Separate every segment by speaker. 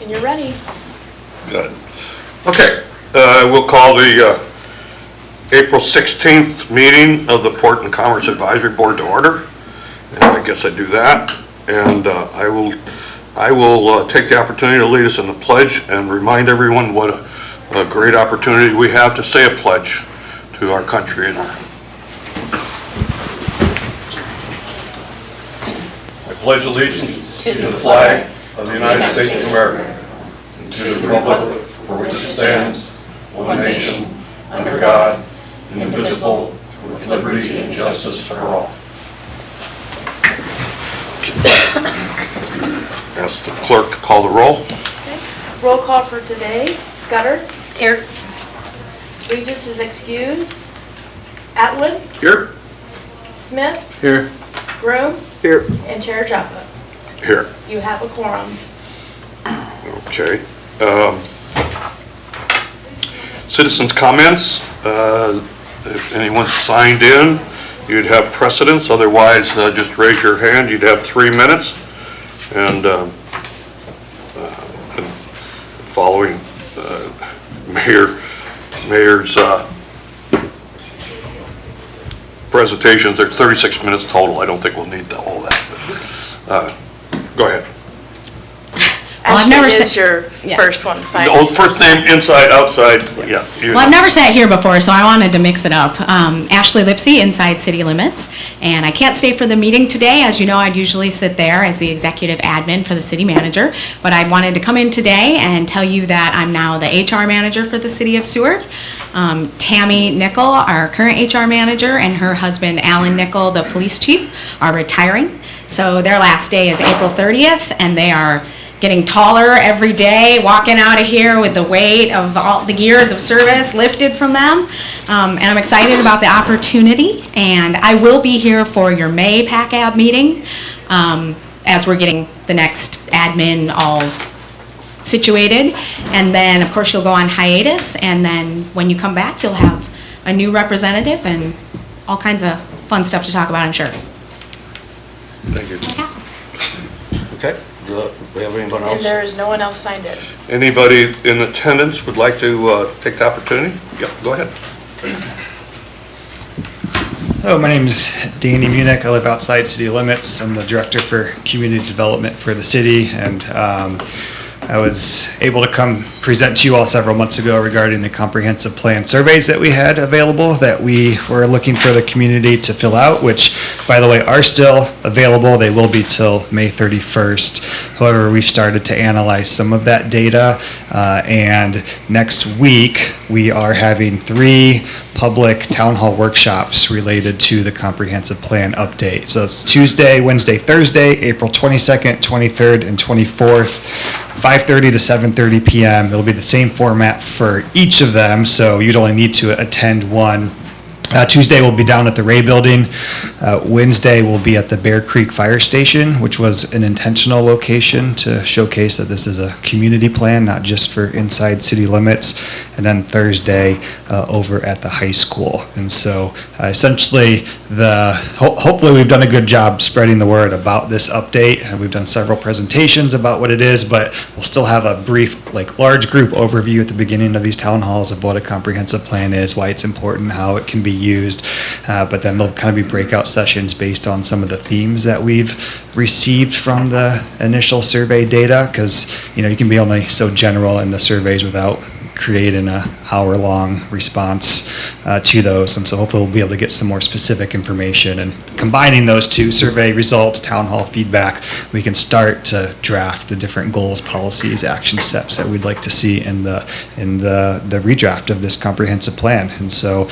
Speaker 1: And you're ready.
Speaker 2: Good. Okay, we'll call the April 16th meeting of the Port and Commerce Advisory Board to order. And I guess I do that. And I will take the opportunity to lead us in the pledge and remind everyone what a great opportunity we have to say a pledge to our country and our. I pledge allegiance to the flag of the United States of America and to the republic for which it stands, one nation, under God, indivisible, with liberty and justice for all. Ask the clerk to call the roll.
Speaker 1: Okay. Roll call for today. Scudder. Here. Regis is excused. Atwood.
Speaker 2: Here.
Speaker 1: Smith.
Speaker 2: Here.
Speaker 1: Groom.
Speaker 2: Here.
Speaker 1: And Chair Jaffa.
Speaker 2: Here.
Speaker 1: You have a quorum.
Speaker 2: Okay. Citizens' comments. If anyone signed in, you'd have precedence. Otherwise, just raise your hand. You'd have 3 minutes. And following Mayor's presentations, there's 36 minutes total. I don't think we'll need all that. But, go ahead.
Speaker 1: Well, I've never is your first one signed.
Speaker 2: Oh, first name, inside, outside, yeah.
Speaker 3: Well, I've never sat here before, so I wanted to mix it up. Ashley Lipsy, Inside City Limits, and I can't stay for the meeting today. As you know, I'd usually sit there as the executive admin for the city manager, but I wanted to come in today and tell you that I'm now the HR manager for the city of Seward. Tammy Nickel, our current HR manager, and her husband, Alan Nickel, the police chief, are retiring. So their last day is April 30th, and they are getting taller every day, walking out of here with the weight of all the years of service lifted from them. And I'm excited about the opportunity, and I will be here for your May PACAB meeting as we're getting the next admin all situated. And then, of course, you'll go on hiatus, and then when you come back, you'll have a new representative and all kinds of fun stuff to talk about, I'm sure.
Speaker 2: Thank you. Okay. Do we have anyone else?
Speaker 1: And there is no one else signed in.
Speaker 2: Anybody in attendance would like to take the opportunity? Yeah, go ahead.
Speaker 4: Hello, my name is Danny Munich. I live outside city limits. I'm the director for community development for the city, and I was able to come present to you all several months ago regarding the comprehensive plan surveys that we had available that we were looking for the community to fill out, which, by the way, are still available. They will be till May 31st. However, we've started to analyze some of that data, and next week we are having 3 public town hall workshops related to the comprehensive plan update. So it's Tuesday, Wednesday, Thursday, April 22nd, 23rd, and 24th. 5:30 to 7:30 p.m. It'll be the same format for each of them, so you'd only need to attend one. Tuesday will be down at the Ray Building. Wednesday will be at the Bear Creek Fire Station, which was an intentional location to showcase that this is a community plan, not just for inside city limits. And then Thursday over at the high school. And so essentially, hopefully we've done a good job spreading the word about this update. And we've done several presentations about what it is, but we'll still have a brief, large group overview at the beginning of these town halls of what a comprehensive plan is, why it's important, how it can be used, but then there'll kind of be breakout sessions based on some of the themes that we've received from the initial survey data, because you can be only so general in the surveys without creating an hour-long response to those, and so hopefully we'll be able to get some more specific information, and combining those two, survey results, town hall feedback, we can start to draft the different goals, policies, action steps that we'd like to see in the redraft of this comprehensive plan. And so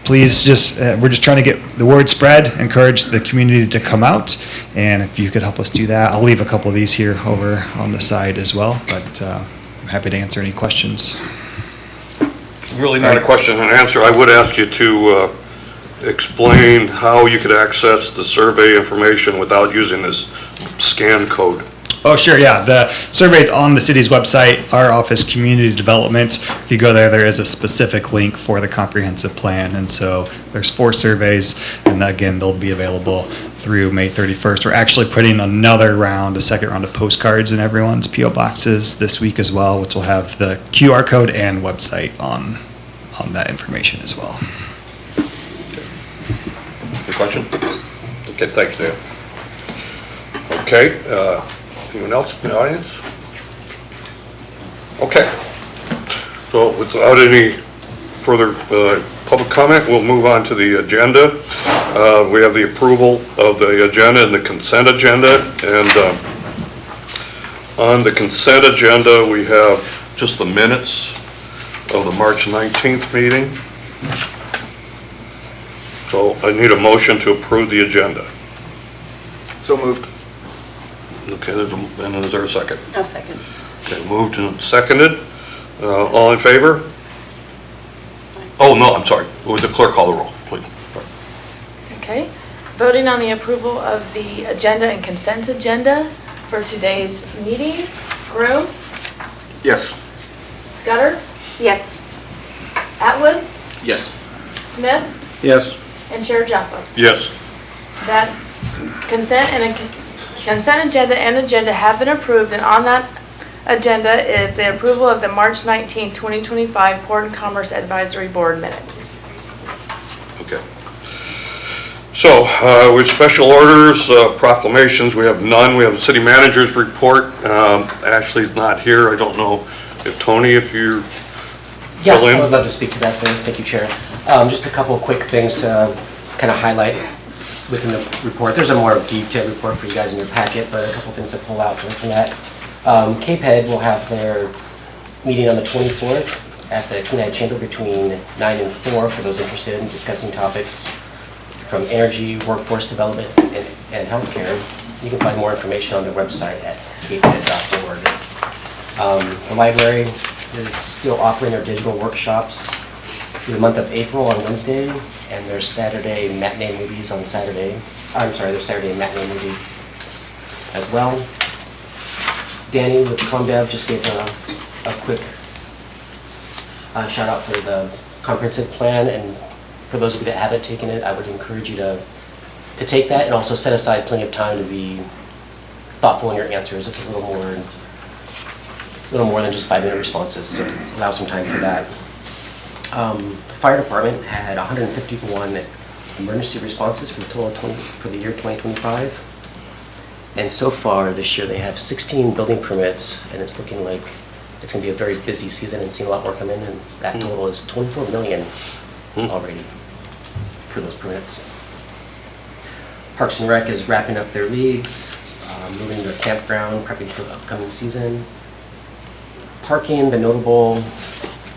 Speaker 4: please we're just trying to get the word spread, encourage the community to come out, and if you could help us do that, I'll leave a couple of these here over on the side as well, but I'm happy to answer any questions.
Speaker 2: It's really not a question and answer. I would ask you to explain how you could access the survey information without using this scan code.
Speaker 4: Oh, sure, yeah. The survey's on the city's website, our office, community development. If you go there, there is a specific link for the comprehensive plan. And so there's 4 surveys, and again, they'll be available through May 31st. We're actually putting a second round of postcards in everyone's P.O. boxes this week as well, which will have the QR code and website on that information as well.
Speaker 2: Any question? Okay, thanks, Dan. Okay, anyone else in the audience? Okay. So without any further public comment, we'll move on to the agenda. We have the approval of the agenda and the consent agenda. And on the consent agenda, we have just the minutes of the March 19th meeting. So I need a motion to approve the agenda.
Speaker 5: So moved.
Speaker 2: Okay, and is there a second?
Speaker 1: I'll second.
Speaker 2: Okay, moved and seconded. All in favor? Oh, no, I'm sorry. Would the clerk call the roll, please?
Speaker 1: Okay. Voting on the approval of the agenda and consent agenda for today's meeting. Groom?
Speaker 5: Yes.
Speaker 1: Scudder? Yes. Atwood?
Speaker 5: Yes.
Speaker 1: Smith?
Speaker 5: Yes.
Speaker 1: And Chair Jaffa.
Speaker 2: Yes.
Speaker 1: That consent agenda and agenda have been approved, and on that agenda is the approval of the March 19, 2025 Port and Commerce Advisory Board minutes.
Speaker 2: Okay. So, with special orders, proclamations, we have none. We have the city manager's report. Ashley's not here. I don't know if Tony, if you
Speaker 6: Yeah,
Speaker 2: fill in.
Speaker 6: I would love to speak to that. Thank you, Chair. Just a couple of quick things to kind of highlight within the report. There's a more detailed report for you guys in your packet, but a couple things to pull out from that. Cape Head will have their meeting on the 24th at the Cooney Chamber between 9 and 4 for those interested in discussing topics from energy, workforce development, and healthcare. You can find more information on their website at capehead.org. The library is still offering their digital workshops through the month of April on Wednesday, and their Saturday matinee movies on Saturday. I'm sorry, their Saturday matinee movie as well. Danny with ComDev just gave a quick shout out for the comprehensive plan, and for those of you that haven't taken it, I would encourage you to take that and also set aside plenty of time to be thoughtful in your answers. It's a little more than just 5-minute responses, so allow some time for that. The fire department had 151 emergency responses for the year 2025. And so far this year, they have 16 building permits, and it's looking like it's going to be a very busy season and seeing a lot more come in, and that total is 24 million already for those permits. Parks and Rec is wrapping up their leagues, moving their campground, prepping for the upcoming season. Parking, the notable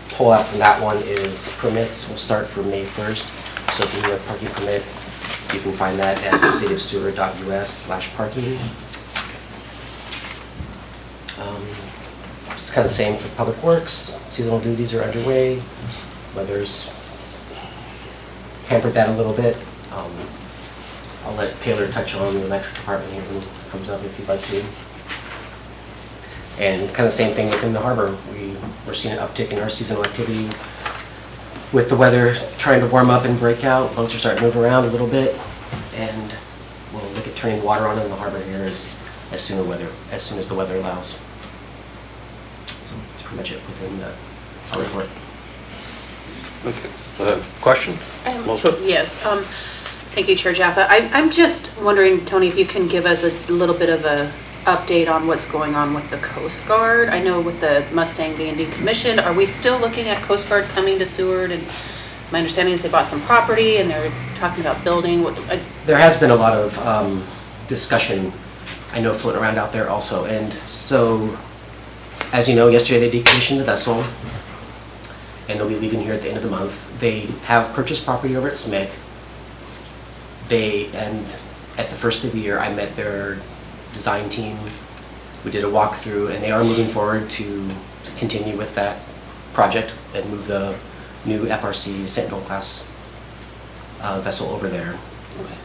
Speaker 6: pull-out from that one is permits will start for May 1st. So if you need a parking permit, you can find that at cityofseward.us/parking. It's kind of the same for Public Works. Seasonal duties are underway. Weather's hampered that a little bit. I'll let Taylor touch on the electric department here when it comes up if you'd like to. And kind of same thing within the harbor. We're seeing an uptick in our seasonal activity with the weather trying to warm up and break out. Boats are starting to move around a little bit, and we'll look at turning water on in the harbor here as soon as the weather allows. So that's pretty much it within our report.
Speaker 2: Okay. Questions? Melissa?
Speaker 7: Yes. Thank you, Chair Jaffa. I'm just wondering, Tony, if you can give us a little bit of a update on what's going on with the Coast Guard. I know with the Mustang being decommissioned, are we still looking at Coast Guard coming to Seward? And my understanding is they bought some property and they're talking about building.
Speaker 6: There has been a lot of discussion, I know, floating around out there also. And so, as you know, yesterday they decommissioned the vessel, and they'll be leaving here at the end of the month. They have purchased property over at SMIC. And at the first of the year, I met their design team. We did a walkthrough, and they are moving forward to continue with that project and move the new FRC Sentinel class vessel over there.
Speaker 7: Okay.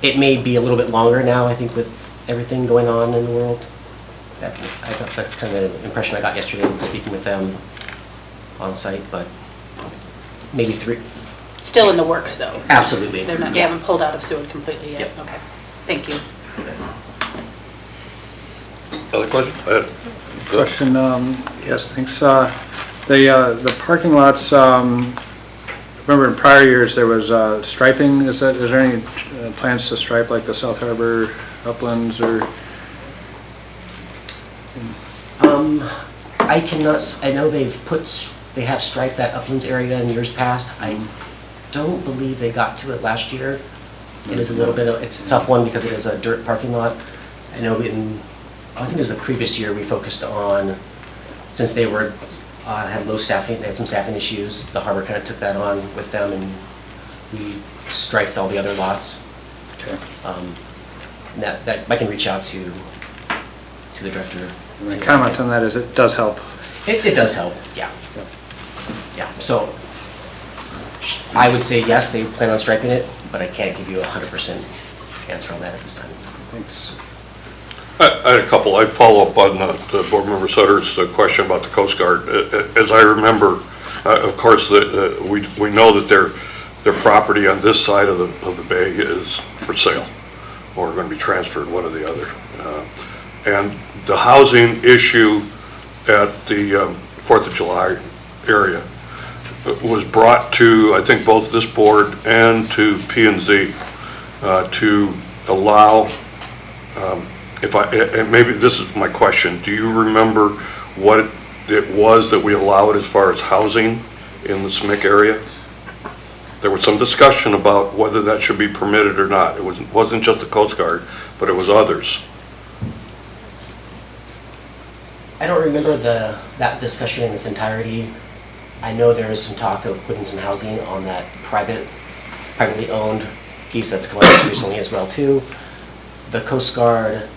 Speaker 6: It may be a little bit longer now, I think, with everything going on in the world. I thought that's kind of the impression I got yesterday when speaking with them on site, but maybe 3.
Speaker 7: Still in the works, though.
Speaker 6: Absolutely.
Speaker 7: They haven't pulled out of Seward completely yet.
Speaker 6: Yep.
Speaker 7: Okay. Thank you.
Speaker 2: Other questions? Ed? Good.
Speaker 8: Question, yes, thanks. The parking lots, remember in prior years, there was striping. Is there any plans to stripe like the South Harbor uplands or?
Speaker 6: I cannot, I know they have striped that uplands area in years past. I don't believe they got to it last year. It is a little bit, it's a tough one because it is a dirt parking lot. I know I think it was the previous year we focused on, since they had low staffing, they had some staffing issues, the harbor kind of took that on with them and we striped all the other lots.
Speaker 8: Okay.
Speaker 6: And that I can reach out to the director.
Speaker 8: My comment on that is it does help.
Speaker 6: It does help, yeah. Yeah, so I would say yes, they plan on striping it, but I can't give you 100% answer on that at this time.
Speaker 8: Thanks.
Speaker 2: I had a couple. I'd follow up on the Board Member Sutter's question about the Coast Guard. As I remember, of course, we know that their property on this side of the bay is for sale or going to be transferred, one or the other. And the housing issue at the 4th of July area was brought to, I think, both this board and to P&Z to allow, and maybe this is my question, do you remember what it was that we allowed as far as housing in the SMIC area? There was some discussion about whether that should be permitted or not. It wasn't just the Coast Guard, but it was others.
Speaker 6: I don't remember that discussion in its entirety. I know there is some talk of putting some housing on that privately owned piece that's come up recently as well too. The Coast Guard,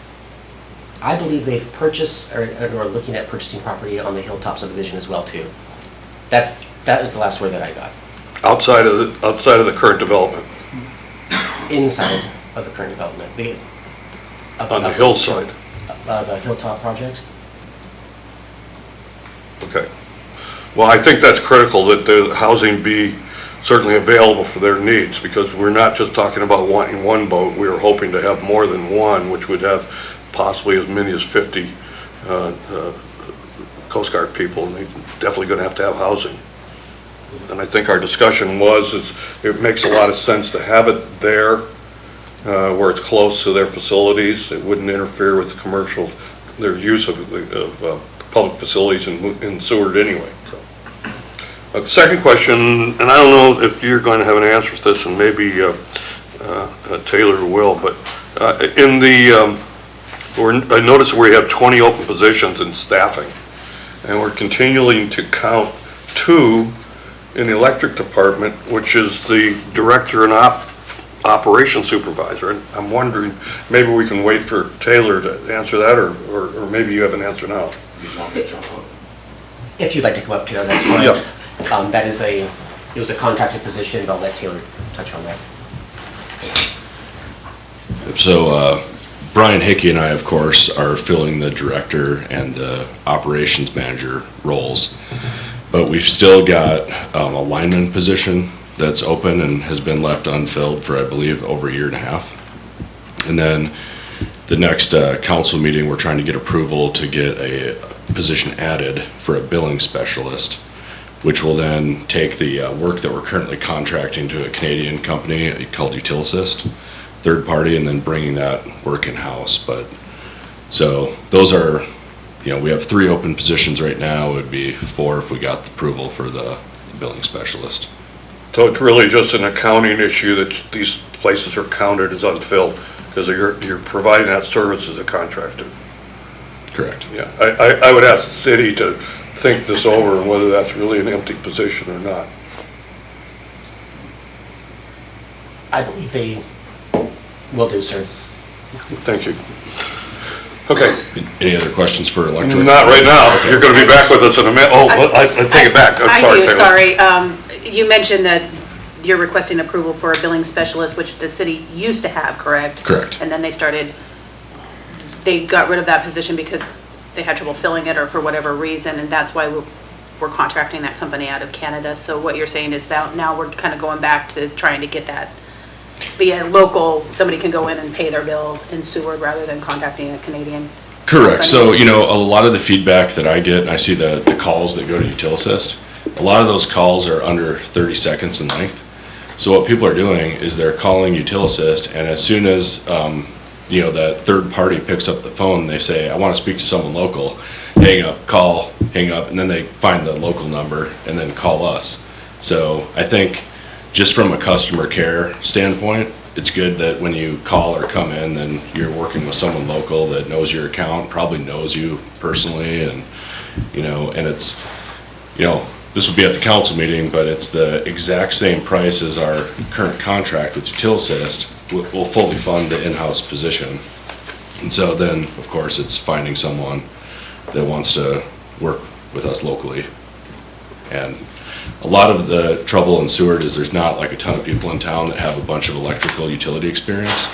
Speaker 6: I believe they've purchased or are looking at purchasing property on the Hilltop subdivision as well too. That was the last word that I got.
Speaker 2: Outside of the current development,
Speaker 6: Inside of the current development,
Speaker 2: on the hillside.
Speaker 6: The Hilltop project.
Speaker 2: Okay. Well, I think that's critical that the housing be certainly available for their needs, because we're not just talking about wanting one boat. We are hoping to have more than one, which would have possibly as many as 50 Coast Guard people, and they're definitely going to have housing. And I think our discussion was, it makes a lot of sense to have it there where it's close to their facilities. It wouldn't interfere with their use of public facilities in Seward anyway. So. The second question, and I don't know if you're going to have an answer to this, and maybe Taylor will, but I noticed we have 20 open positions in staffing, and we're continuing to count 2 in the electric department, which is the director and operations supervisor. And I'm wondering, maybe we can wait for Taylor to answer that, or maybe you have an answer now.
Speaker 6: If you'd like to come up, Taylor, that's fine.
Speaker 2: Yeah.
Speaker 6: It was a contracted position, but I'll let Taylor touch on that.
Speaker 9: So Brian Hickey and I, of course, are filling the director and the operations manager roles. But we've still got a lineman position that's open and has been left unfilled for, I believe, over a year and a half. And then the next council meeting, we're trying to get approval to get a position added for a billing specialist, which will then take the work that we're currently contracting to a Canadian company called Utilisys, third party, and then bringing that work in-house. So those are, we have 3 open positions right now. It would be 4 if we got the approval for the billing specialist.
Speaker 2: So it's really just an accounting issue that these places are counted as unfilled because you're providing that service as a contractor.
Speaker 9: Correct.
Speaker 2: Yeah, I would ask the city to think this over and whether that's really an empty position or not.
Speaker 6: I believe they will do, sir.
Speaker 2: Thank you. Okay.
Speaker 9: Any other questions for electric?
Speaker 2: Not right now. You're going to be back with us in a minute. Oh, I take it back. I'm sorry, Taylor.
Speaker 7: Sorry. You mentioned that you're requesting approval for a billing specialist, which the city used to have, correct?
Speaker 9: Correct.
Speaker 7: And then they got rid of that position because they had trouble filling it or for whatever reason, and that's why we're contracting that company out of Canada. So what you're saying is that now we're kind of going back to trying to get that be a local, somebody can go in and pay their bill in Seward rather than contacting a Canadian.
Speaker 9: Correct. So, you know, a lot of the feedback that I get, and I see the calls that go to Utilisys, a lot of those calls are under 30 seconds in length. So what people are doing is they're calling Utilisys, and as soon as, you know, that third party picks up the phone, they say, I want to speak to someone local. Hang up, call, hang up, and then they find the local number and then call us. So I think just from a customer care standpoint, it's good that when you call or come in, then you're working with someone local that knows your account, probably knows you personally, and, you know, and it's, you know, this will be at the council meeting, but it's the exact same price as our current contract with Utilisys. We'll fully fund the in-house position. And so then, of course, it's finding someone that wants to work with us locally. And a lot of the trouble in Seward is there's not like a ton of people in town that have a bunch of electrical utility experience,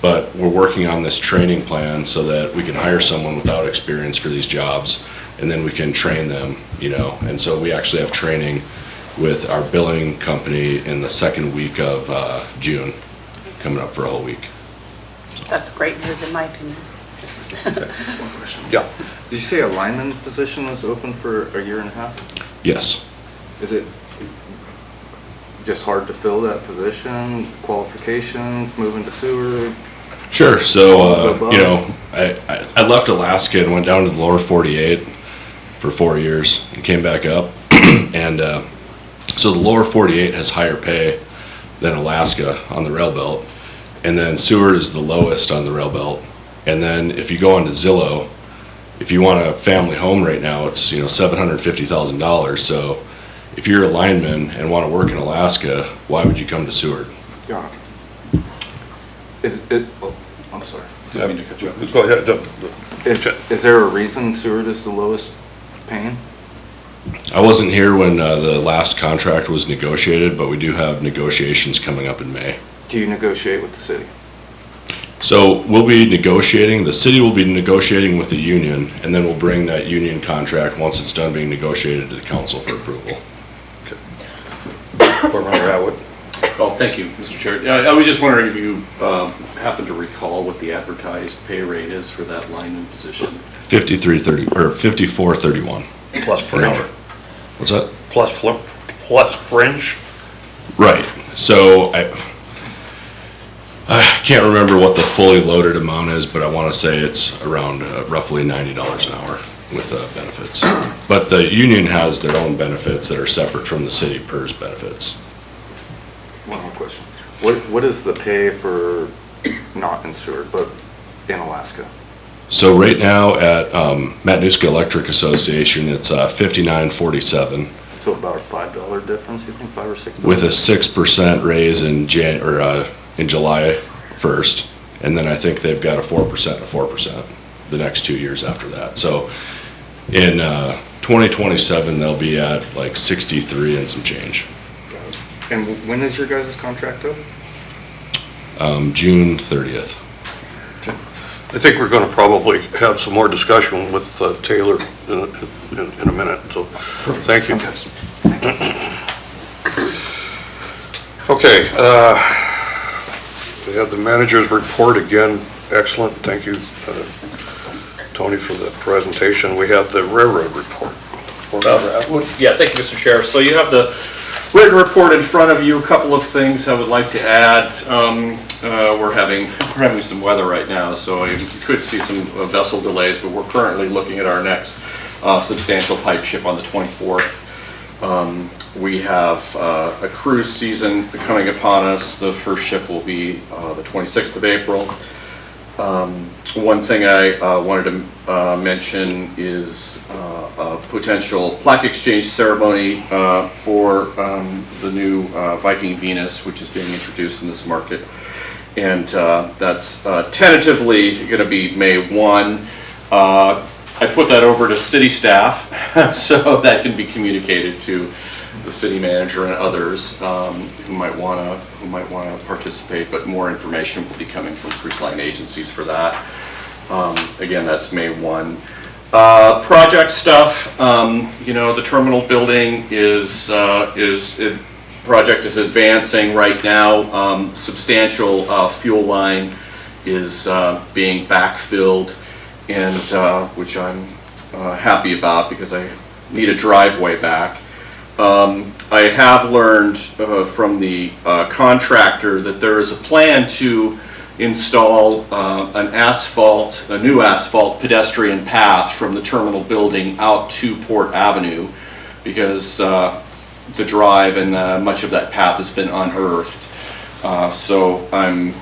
Speaker 9: but we're working on this training plan so that we can hire someone without experience for these jobs, and then we can train them, you know. And so we actually have training with our billing company in the second week of June, coming up for a whole week.
Speaker 7: That's great news in my opinion.
Speaker 5: One question.
Speaker 2: Yeah.
Speaker 5: Did you say a lineman position was open for a year and a half?
Speaker 9: Yes.
Speaker 5: Is it just hard to fill that position? Qualifications, moving to Seward?
Speaker 9: Sure. So, you know, I left Alaska and went down to the lower 48 for 4 years and came back up. And so the lower 48 has higher pay than Alaska on the rail belt. And then Seward is the lowest on the rail belt. And then if you go onto Zillow, if you want a family home right now, it's, you know, $750,000. So if you're a lineman and want to work in Alaska, why would you come to Seward?
Speaker 5: Yeah. Is it, oh, I'm sorry.
Speaker 2: Go ahead.
Speaker 5: Is there a reason Seward is the lowest paying?
Speaker 9: I wasn't here when the last contract was negotiated, but we do have negotiations coming up in May.
Speaker 5: Do you negotiate with the city?
Speaker 9: So we'll be negotiating, the city will be negotiating with the union, and then we'll bring that union contract, once it's done being negotiated, to the council for approval.
Speaker 2: Board Member Atwood.
Speaker 10: Oh, thank you, Mr. Chair. I was just wondering if you happen to recall what the advertised pay rate is for that lineman position?
Speaker 9: 53.30 or 54.31
Speaker 2: Plus
Speaker 9: an
Speaker 2: fringe.
Speaker 9: hour. What's that?
Speaker 2: Plus fringe?
Speaker 9: Right. So I can't remember what the fully loaded amount is, but I want to say it's around roughly $90 an hour with benefits. But the union has their own benefits that are separate from the city PERS benefits.
Speaker 5: One more question. What is the pay for, not in Seward, but in Alaska?
Speaker 9: So right now at Matanuska Electric Association, it's $59.47
Speaker 5: So about a $5 difference, you think, $5 or $6?
Speaker 9: with a 6% raise in July 1st, and then I think they've got a 4% and a 4% the next 2 years after that. So in 2027, they'll be at like 63 and some change.
Speaker 5: And when is your guys' contract up?
Speaker 9: June 30th.
Speaker 2: I think we're going to probably have some more discussion with Taylor in a minute, so thank you. Okay, we have the manager's report again. Excellent, thank you, Tony, for the presentation. We have the railroad report.
Speaker 10: Yeah, thank you, Mr. Chair. So you have the written report in front of you. A couple of things I would like to add. We're having some weather right now, so you could see some vessel delays, but we're currently looking at our next substantial pipe ship on the 24th. We have a cruise season coming upon us. The first ship will be the 26th of April. One thing I wanted to mention is a potential plaque exchange ceremony for the new Viking Venus, which is being introduced in this market. And that's tentatively going to be May 1. I put that over to city staff so that can be communicated to the city manager and others who might want to participate, but more information will be coming from cruise line agencies for that. Again, that's May 1. Project stuff, you know, the terminal building is project is advancing right now. Substantial fuel line is being backfilled, and which I'm happy about because I need a driveway back. I have learned from the contractor that there is a plan to install a new asphalt pedestrian path from the terminal building out to Port Avenue, because the drive and much of that path has been unearthed. So I'm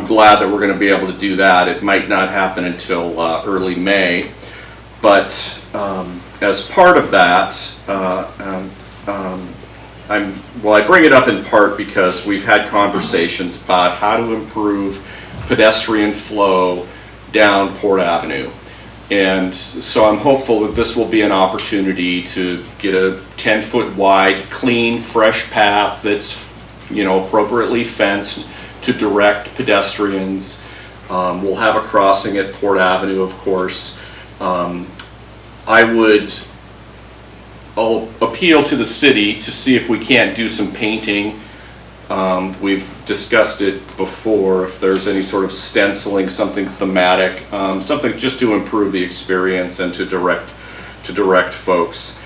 Speaker 10: glad that we're going to be able to do that. It might not happen until early May, but as part of that, I bring it up in part because we've had conversations about how to improve pedestrian flow down Port Avenue. And so I'm hopeful that this will be an opportunity to get a 10-foot wide, clean, fresh path that's, appropriately fenced to direct pedestrians. We'll have a crossing at Port Avenue, of course. I'll appeal to the city to see if we can't do some painting. We've discussed it before, if there's any sort of stenciling, something thematic, something just to improve the experience and to direct folks.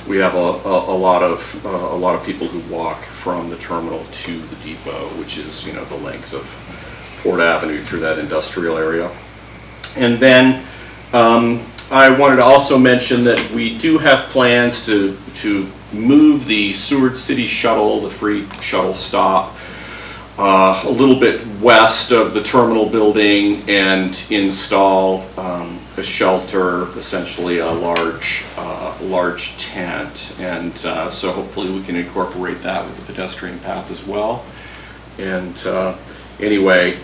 Speaker 10: We have a lot of people who walk from the terminal to the depot, which is the length of Port Avenue through that industrial area. And then I wanted to also mention that we do have plans to move the Seward City Shuttle, the free shuttle stop, a little bit west of the terminal building and install a shelter, essentially a large tent. And so hopefully we can incorporate that with the pedestrian path as well. And anyway,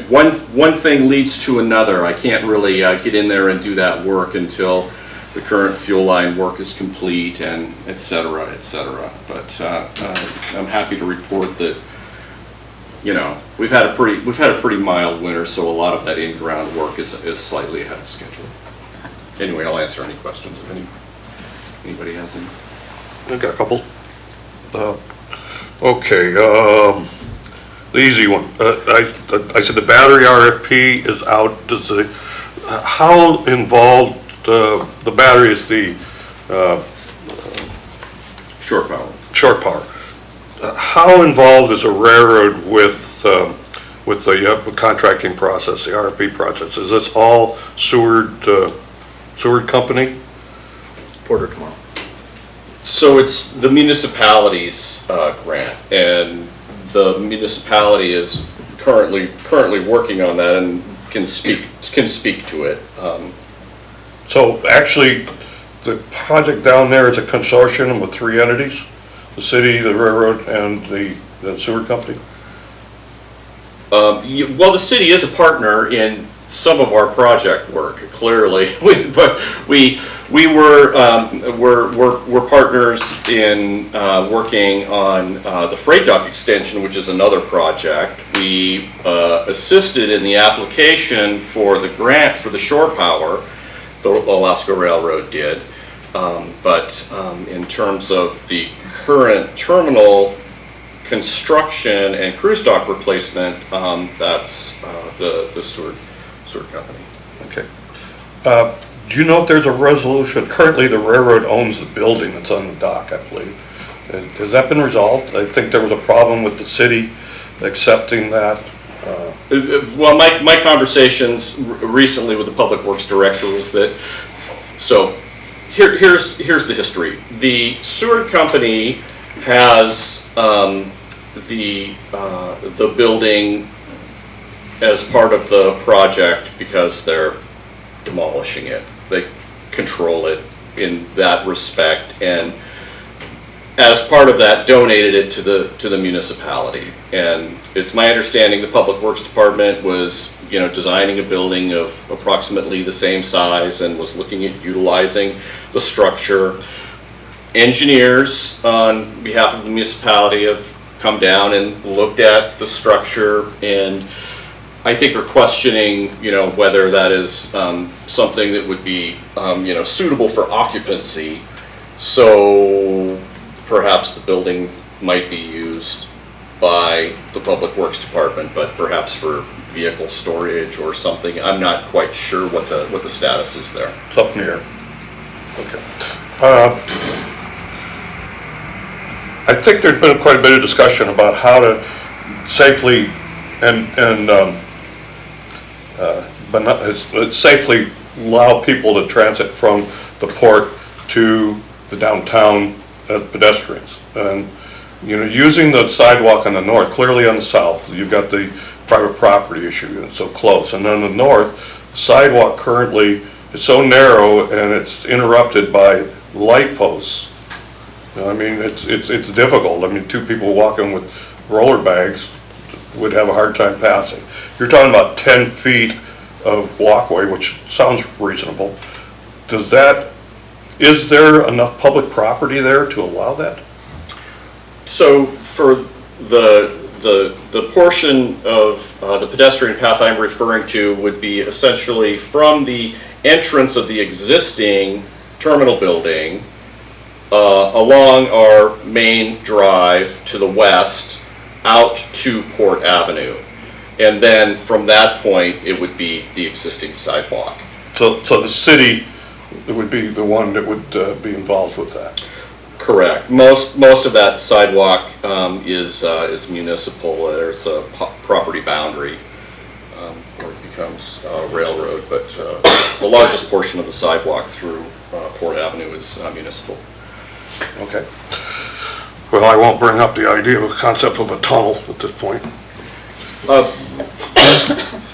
Speaker 10: one thing leads to another. I can't really get in there and do that work until the current fuel line work is complete, and et cetera, et cetera. But I'm happy to report that we've had a pretty mild winter, so a lot of that in-ground work is slightly ahead of schedule. Anyway, I'll answer any questions if anybody has any.
Speaker 2: I've got a couple. Okay. The easy one. I said the battery RFP is out. How involved the battery is the
Speaker 10: Shore power.
Speaker 2: shore power? How involved is a railroad with the contracting process, the RFP process? Is this all Seward company?
Speaker 5: Porter tomorrow.
Speaker 10: So it's the municipality's grant, and the municipality is currently working on that and can speak to it.
Speaker 2: So actually, the project down there is a consortium with 3 entities: the city, the railroad, and the Seward company?
Speaker 10: Well, the city is a partner in some of our project work, clearly, but we're partners in working on the freight dock extension, which is another project. We assisted in the application for the grant for the shore power. The Alaska Railroad did, but in terms of the current terminal construction and cruise dock replacement, that's the Seward company.
Speaker 2: Okay. Do you know if there's a resolution? Currently, the railroad owns the building that's on the dock, I believe. Has that been resolved? I think there was a problem with the city accepting that.
Speaker 10: Well, my conversations recently with the Public Works Director was that, so here's the history. The Seward company has the building as part of the project because they're demolishing it. They control it in that respect, and as part of that, donated it to the municipality. And it's my understanding the Public Works Department was, designing a building of approximately the same size and was looking at utilizing the structure. Engineers on behalf of the municipality have come down and looked at the structure, and I think are questioning, whether that is something that would be, suitable for occupancy. So perhaps the building might be used by the Public Works Department, but perhaps for vehicle storage or something. I'm not quite sure what the status is there.
Speaker 2: It's up in the air. Okay. I think there's been quite a bit of discussion about how to safely safely allow people to transit from the port to the downtown pedestrians. And, you know, using the sidewalk on the north, clearly on the south, you've got the private property issue, and it's so close. And on the north, the sidewalk currently is so narrow and it's interrupted by light posts. I mean, it's difficult. I mean, two people walking with roller bags would have a hard time passing. You're talking about 10 feet of walkway, which sounds reasonable. Is there enough public property there to allow that?
Speaker 10: So for the portion of the pedestrian path I'm referring to would be essentially from the entrance of the existing terminal building along our main drive to the west out to Port Avenue. And then from that point, it would be the existing sidewalk.
Speaker 2: So the city would be the one that would be involved with that?
Speaker 10: Correct. Most of that sidewalk is municipal. There's a property boundary where it becomes railroad, but the largest portion of the sidewalk through Port Avenue is municipal.
Speaker 2: Okay. Well, I won't bring up the idea of the concept of a tunnel at this point.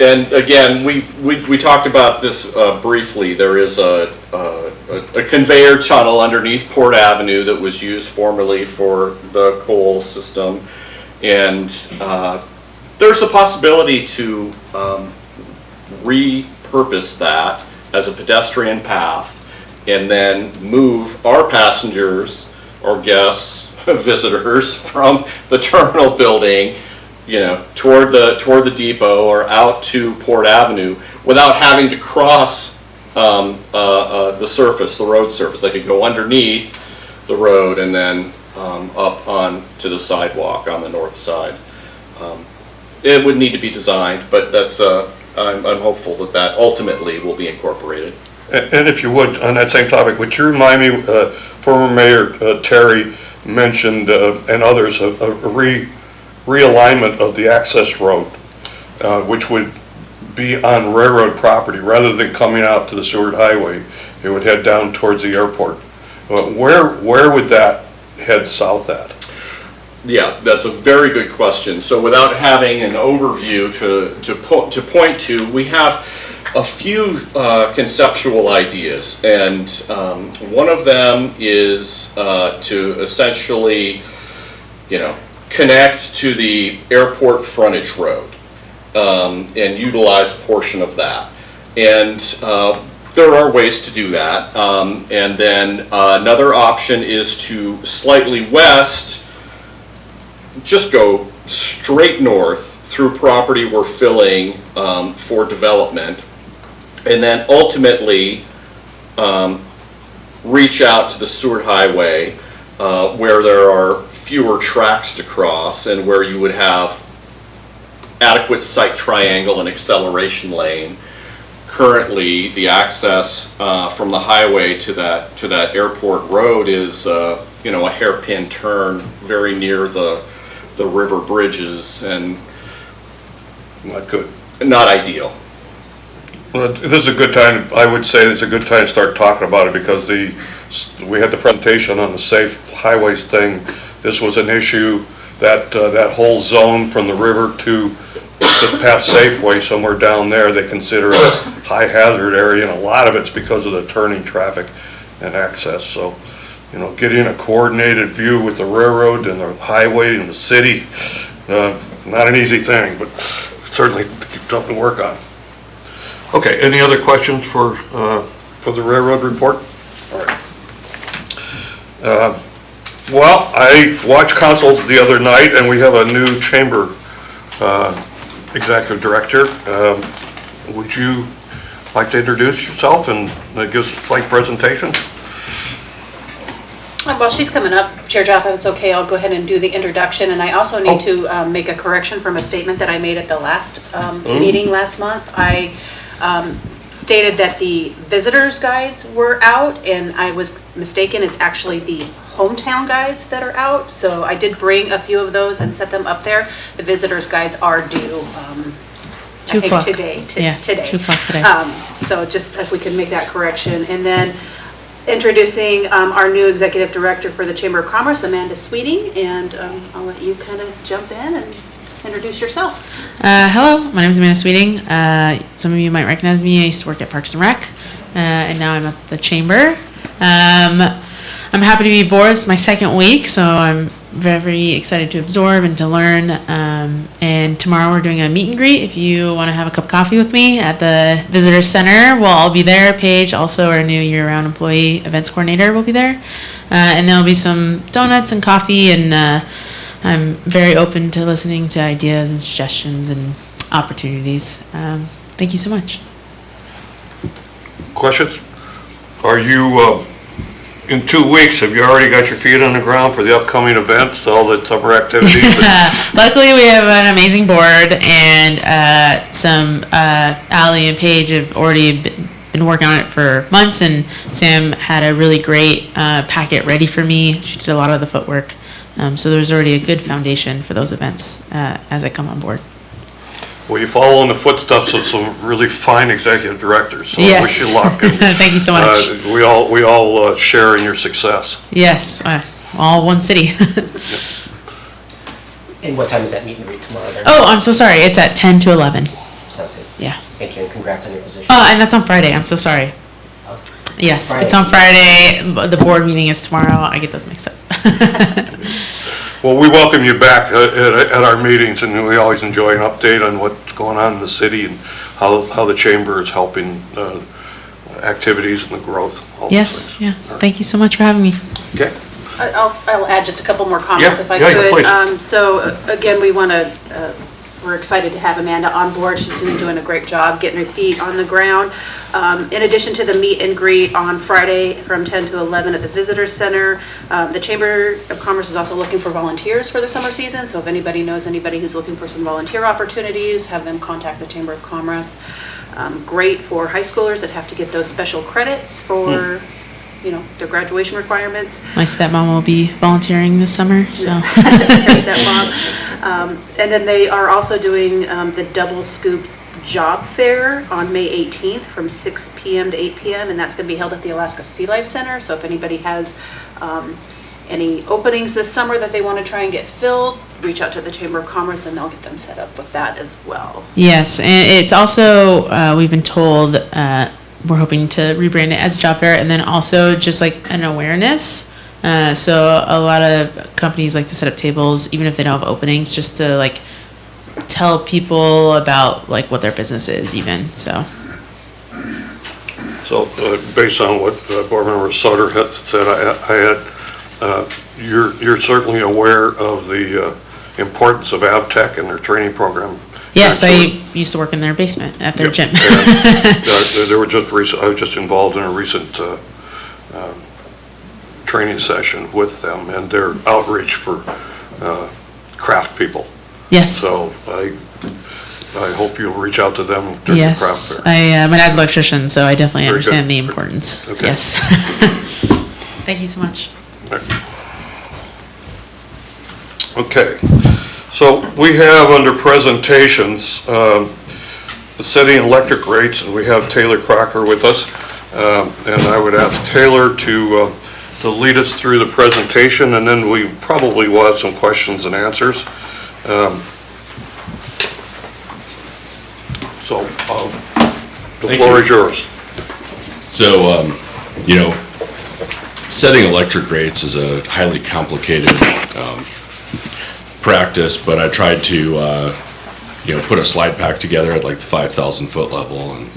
Speaker 10: And again, we talked about this briefly. There is a conveyor tunnel underneath Port Avenue that was used formerly for the coal system, and there's a possibility to repurpose that as a pedestrian path and then move our passengers or guests, visitors from the terminal building, you know, toward the depot or out to Port Avenue without having to cross the surface, the road surface. They could go underneath the road and then up on to the sidewalk on the north side. It would need to be designed, but that's I'm hopeful that ultimately will be incorporated.
Speaker 2: And if you would, on that same topic, would you remind me, former Mayor Terry mentioned, and others, a realignment of the access road, which would be on railroad property rather than coming out to the Seward Highway. It would head down towards the airport. Where would that head south at?
Speaker 10: Yeah, that's a very good question. So without having an overview to point to, we have a few conceptual ideas, and one of them is to essentially, you know, connect to the airport frontage road and utilize a portion of that. And there are ways to do that. And then another option is to slightly west, just go straight north through property we're filling for development, and then ultimately reach out to the Seward Highway where there are fewer tracks to cross and where you would have adequate sight triangle and acceleration lane. Currently, the access from the highway to that airport road is you know, a hairpin turn very near the river bridges, and
Speaker 2: Not good.
Speaker 10: not ideal.
Speaker 2: Well, this is a good time, I would say it's a good time to start talking about it, because we had the presentation on the safe highways thing. This was an issue that that whole zone from the river to just past Safeway, somewhere down there, they consider a high hazard area, and a lot of it's because of the turning traffic and access. So, you know, getting a coordinated view with the railroad and the highway and the city, not an easy thing, but certainly something to work on. Okay, any other questions for the railroad report? All right. Well, I watched council the other night, and we have a new chamber executive director. Would you like to introduce yourself and give us a slight presentation?
Speaker 7: While she's coming up, Chair Jaffa, if it's okay, I'll go ahead and do the introduction. And I also need to make a correction from a statement that I made at the last meeting last month. I stated that the visitors guides were out, and I was mistaken. It's actually the hometown guides that are out. So I did bring a few of those and set them up there. The visitors guides are due, I
Speaker 3: 2
Speaker 7: think
Speaker 3: o'clock.
Speaker 7: today.
Speaker 3: Yeah,
Speaker 7: Today.
Speaker 3: 2 o'clock today.
Speaker 7: So just if we could make that correction. And then introducing our new executive director for the Chamber of Commerce, Amanda Sweeting, and I'll let you kind of jump in and introduce yourself.
Speaker 11: Hello, my name is Amanda Sweeting. Some of you might recognize me. I used to work at Parks and Rec, and now I'm at the Chamber. I'm happy to be board. It's my second week, so I'm very excited to absorb and to learn. And tomorrow we're doing a meet and greet. If you want to have a cup of coffee with me at the Visitor Center, we'll all be there. Paige, also our new year-round employee events coordinator, will be there. And there'll be some donuts and coffee, and I'm very open to listening to ideas and suggestions and opportunities. Thank you so much.
Speaker 2: Questions? Are you, in 2 weeks, have you already got your feet on the ground for the upcoming events, all the summer activities?
Speaker 11: Luckily, we have an amazing board, and Allie and Paige have already been working on it for months, and Sam had a really great packet ready for me. She did a lot of the footwork. So there's already a good foundation for those events as I come on board.
Speaker 2: Well, you follow in the footsteps of some really fine executive directors, so I wish you luck. And,
Speaker 11: Thank you so much.
Speaker 2: We all share in your success.
Speaker 11: Yes, all one city.
Speaker 6: And what time is that meet and greet tomorrow then?
Speaker 11: Oh, I'm so sorry. It's at 10 to 11.
Speaker 6: Sounds good.
Speaker 11: Yeah.
Speaker 6: Thank you, and congrats on your position.
Speaker 11: Oh, and that's on Friday. I'm so sorry. Yes,
Speaker 6: Friday.
Speaker 11: it's on Friday. The board meeting is tomorrow. I get those mixed up.
Speaker 2: Well, we welcome you back at our meetings, and we always enjoy an update on what's going on in the city and how the chamber is helping activities and the growth. All those
Speaker 11: Yes,
Speaker 2: things.
Speaker 11: yeah. Thank you so much for having me.
Speaker 2: Okay.
Speaker 7: I'll add just a couple more comments
Speaker 2: Yeah,
Speaker 7: if I
Speaker 2: yeah,
Speaker 7: could.
Speaker 2: please.
Speaker 7: So again, we're excited to have Amanda on board. She's doing a great job getting her feet on the ground. In addition to the meet and greet on Friday from 10 to 11 at the Visitor Center, the Chamber of Commerce is also looking for volunteers for the summer season. So if anybody knows anybody who's looking for some volunteer opportunities, have them contact the Chamber of Commerce. Great for high schoolers that have to get those special credits for their graduation requirements.
Speaker 11: My stepmom will be volunteering this summer, so.
Speaker 7: And then they are also doing the Double Scoops Job Fair on May 18th from 6 p.m. to 8 p.m. and that's going to be held at the Alaska Sea Life Center. So if anybody has any openings this summer that they want to try and get filled, reach out to the Chamber of Commerce and they'll get them set up with that as well.
Speaker 11: Yes, and it's also, we've been told, we're hoping to rebrand it as a job fair, and then also just like an awareness. So a lot of companies like to set up tables, even if they don't have openings, just to like tell people about like what their business is even, so.
Speaker 2: So based on what Board Member Sutter had said, you're certainly aware of the importance of AvTech and their training program.
Speaker 11: Yes, I used to work in their basement at their gym.
Speaker 2: There were I was just involved in a recent training session with them and their outreach for craft people.
Speaker 11: Yes.
Speaker 2: So I hope you'll reach out to them during the craft
Speaker 11: Yes,
Speaker 2: fair.
Speaker 11: my dad's an electrician, so I definitely
Speaker 2: Very good.
Speaker 11: understand the importance.
Speaker 2: Okay.
Speaker 11: Yes. Thank you so much.
Speaker 2: Okay, so we have under presentations, setting electric rates, and we have Taylor Crocker with us. And I would ask Taylor to lead us through the presentation, and then we probably will have some questions and answers. So the floor is yours.
Speaker 9: So, setting electric rates is a highly complicated practice, but I tried to, put a slide pack together at like the 5,000 foot level. And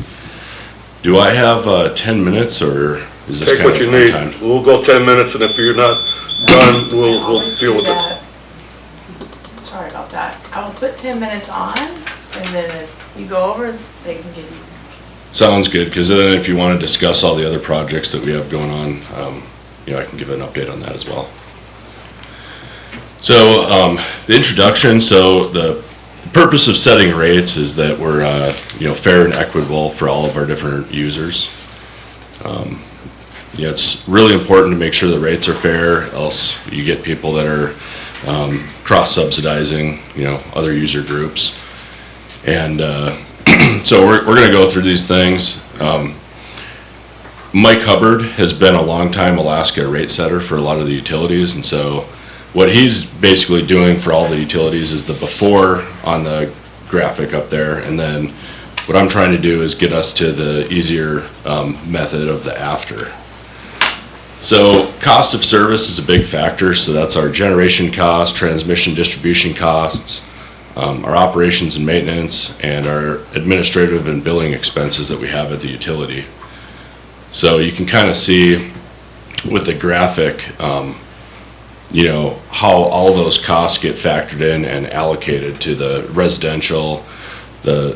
Speaker 9: do I have 10 minutes, or is this
Speaker 2: Take
Speaker 9: kind
Speaker 2: what
Speaker 9: of
Speaker 2: you
Speaker 9: my
Speaker 2: need.
Speaker 9: time?
Speaker 2: We'll go 10 minutes, and if you're not done, we'll deal with it.
Speaker 1: Sorry about that. I will put 10 minutes on, and then if you go over, they can give you.
Speaker 9: Sounds good, because then if you want to discuss all the other projects that we have going on, I can give an update on that as well. So the introduction, so the purpose of setting rates is that we're fair and equitable for all of our different users. It's really important to make sure the rates are fair, else you get people that are cross-subsidizing other user groups. And so we're going to go through these things. Mike Hubbard has been a long-time Alaska rate setter for a lot of the utilities, and so what he's basically doing for all the utilities is the before on the graphic up there, and then what I'm trying to do is get us to the easier method of the after. So cost of service is a big factor, so that's our generation cost, transmission distribution costs, our operations and maintenance, and our administrative and billing expenses that we have at the utility. So you can kind of see with the graphic, how all those costs get factored in and allocated to the residential, the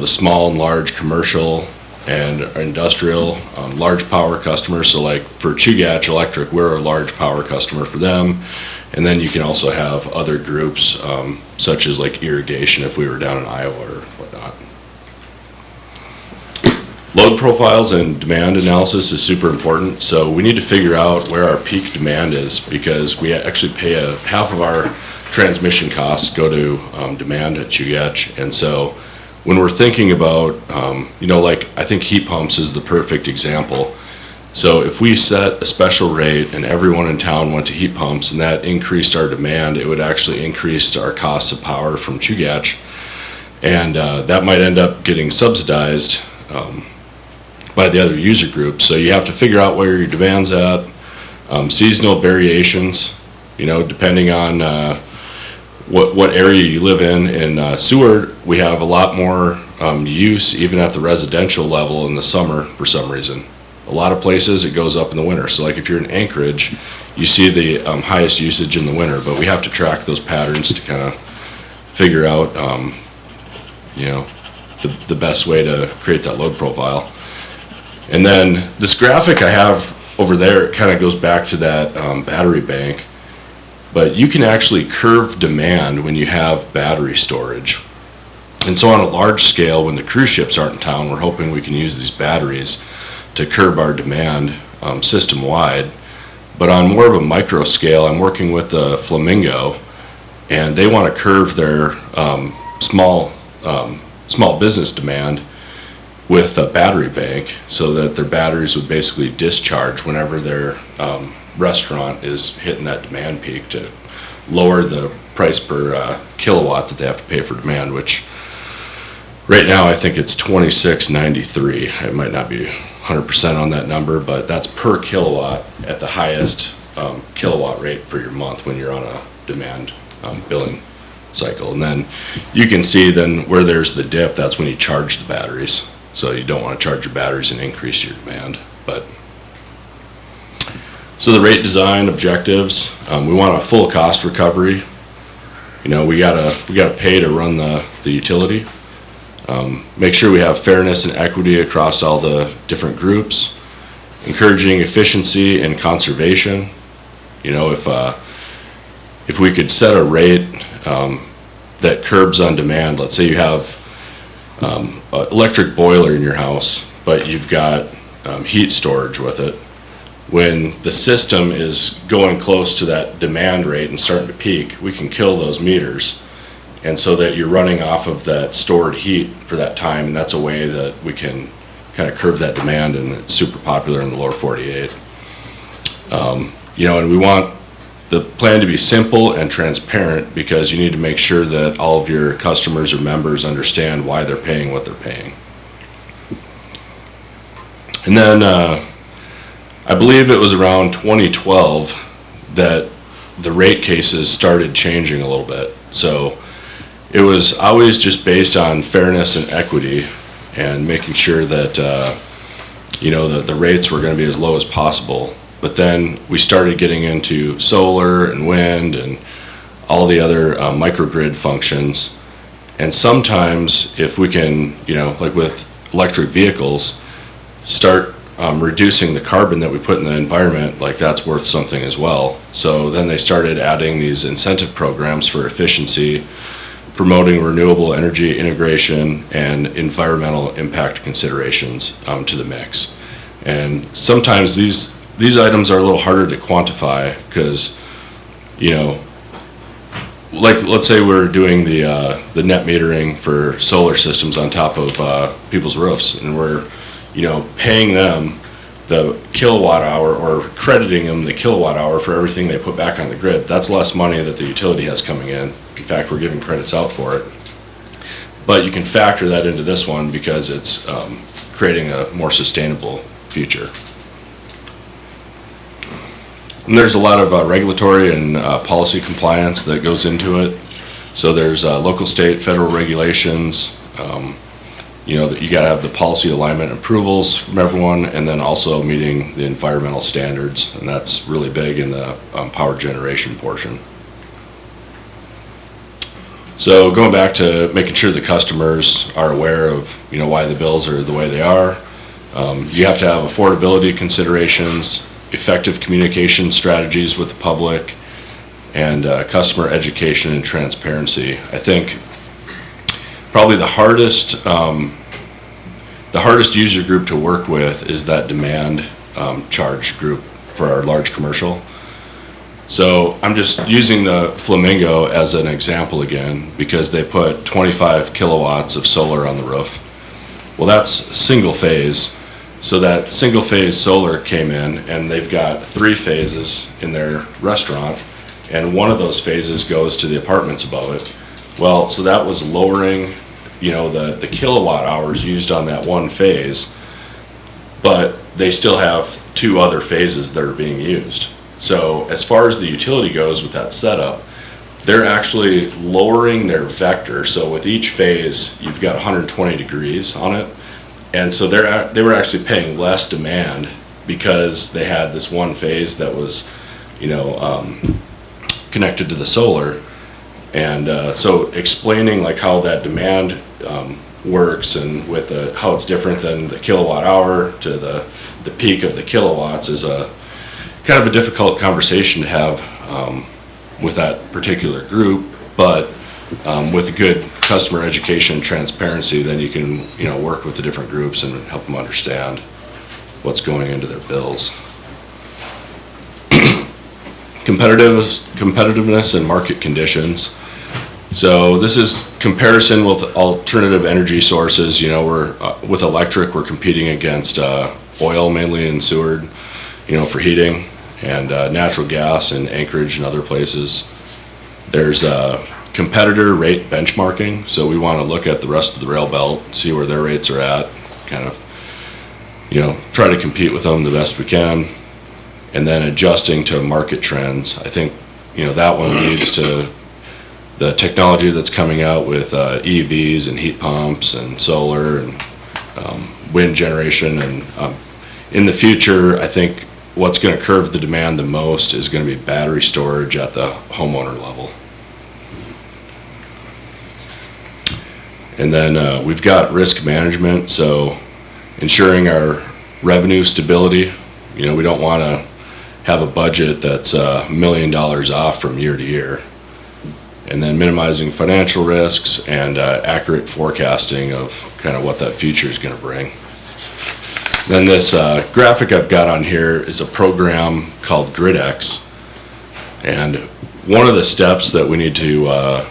Speaker 9: small and large commercial and industrial, large power customers. So like for Chugach Electric, we're a large power customer for them. And then you can also have other groups, such as like irrigation if we were down in Iowa or whatnot. Load profiles and demand analysis is super important. So we need to figure out where our peak demand is, because we actually pay half of our transmission costs go to demand at Chugach. And so when we're thinking about, I think heat pumps is the perfect example. So if we set a special rate and everyone in town went to heat pumps and that increased our demand, it would actually increase our costs of power from Chugach. And that might end up getting subsidized by the other user groups. So you have to figure out where your demand's at. Seasonal variations, depending on what area you live in. In Seward, we have a lot more use even at the residential level in the summer for some reason. A lot of places it goes up in the winter. So like if you're in Anchorage, you see the highest usage in the winter, but we have to track those patterns to kind of figure out the best way to create that load profile. And then this graphic I have over there, it kind of goes back to that battery bank, but you can actually curve demand when you have battery storage. And so on a large scale, when the cruise ships aren't in town, we're hoping we can use these batteries to curb our demand system-wide. But on more of a micro scale, I'm working with the Flamingo, and they want to curve their small business demand with a battery bank, so that their batteries would basically discharge whenever their restaurant is hitting that demand peak, to lower the price per kilowatt that they have to pay for demand, which right now I think it's $26.93. It might not be 100% on that number, but that's per kilowatt at the highest kilowatt rate for your month when you're on a demand billing cycle. And then you can see then where there's the dip, that's when you charge the batteries. So you don't want to charge your batteries and increase your demand. So the rate design objectives, we want a full cost recovery. We gotta pay to run the utility. Make sure we have fairness and equity across all the different groups. Encouraging efficiency and conservation. If we could set a rate that curbs on demand, let's say you have an electric boiler in your house, but you've got heat storage with it. When the system is going close to that demand rate and starting to peak, we can kill those meters, and so that you're running off of that stored heat for that time, and that's a way that we can kind of curb that demand, and it's super popular in the lower 48. And we want the plan to be simple and transparent, because you need to make sure that all of your customers or members understand why they're paying what they're paying. And then I believe it was around 2012 that the rate cases started changing a little bit. So it was always just based on fairness and equity, and making sure that the rates were going to be as low as possible. But then we started getting into solar and wind and all the other microgrid functions. And sometimes if we can, like with electric vehicles, start reducing the carbon that we put in the environment, like that's worth something as well. So then they started adding these incentive programs for efficiency, promoting renewable energy integration and environmental impact considerations to the mix. And sometimes these items are a little harder to quantify because, you know, like let's say we're doing the net metering for solar systems on top of people's roofs, and we're, you know, paying them the kilowatt hour or crediting them the kilowatt hour for everything they put back on the grid. That's less money that the utility has coming in. In fact, we're giving credits out for it. But you can factor that into this one because it's creating a more sustainable future. And there's a lot of regulatory and policy compliance that goes into it. So there's local, state, federal regulations. You know, that you gotta have the policy alignment approvals from everyone, and then also meeting the environmental standards, and that's really big in the power generation portion. So going back to making sure the customers are aware of, you know, why the bills are the way they are. You have to have affordability considerations, effective communication strategies with the public, and customer education and transparency. I think probably the hardest user group to work with is that demand charge group for our large commercial. So I'm just using the Flamingo as an example again because they put 25 kilowatts of solar on the roof. Well, that's single phase. So that single phase solar came in, and they've got 3 phases in their restaurant, and one of those phases goes to the apartments above it. Well, so that was lowering, you know, the kilowatt hours used on that one phase, but they still have 2 other phases that are being used. So as far as the utility goes with that setup, they're actually lowering their vector. So with each phase, you've got 120 degrees on it. And so they were actually paying less demand because they had this one phase that was, you know, connected to the solar. And so explaining like how that demand works and with how it's different than the kilowatt hour to the peak of the kilowatts is a kind of a difficult conversation to have with that particular group, but with good customer education and transparency, then you can, you know, work with the different groups and help them understand what's going into their bills. Competitiveness and market conditions. So this is comparison with alternative energy sources. You know, we're with electric, we're competing against oil mainly and Seward, you know, for heating, and natural gas in Anchorage and other places. There's competitor rate benchmarking, so we want to look at the rest of the rail belt, see where their rates are at, kind of, you know, try to compete with them the best we can, and then adjusting to market trends. I think, you know, that one leads to the technology that's coming out with EVs and heat pumps and solar and wind generation, and in the future, I think what's going to curve the demand the most is going to be battery storage at the homeowner level. And then we've got risk management, so ensuring our revenue stability. You know, we don't want to have a budget that's $1 million off from year to year. And then minimizing financial risks and accurate forecasting of kind of what that future is going to bring. Then this graphic I've got on here is a program called GridX. And one of the steps that we need to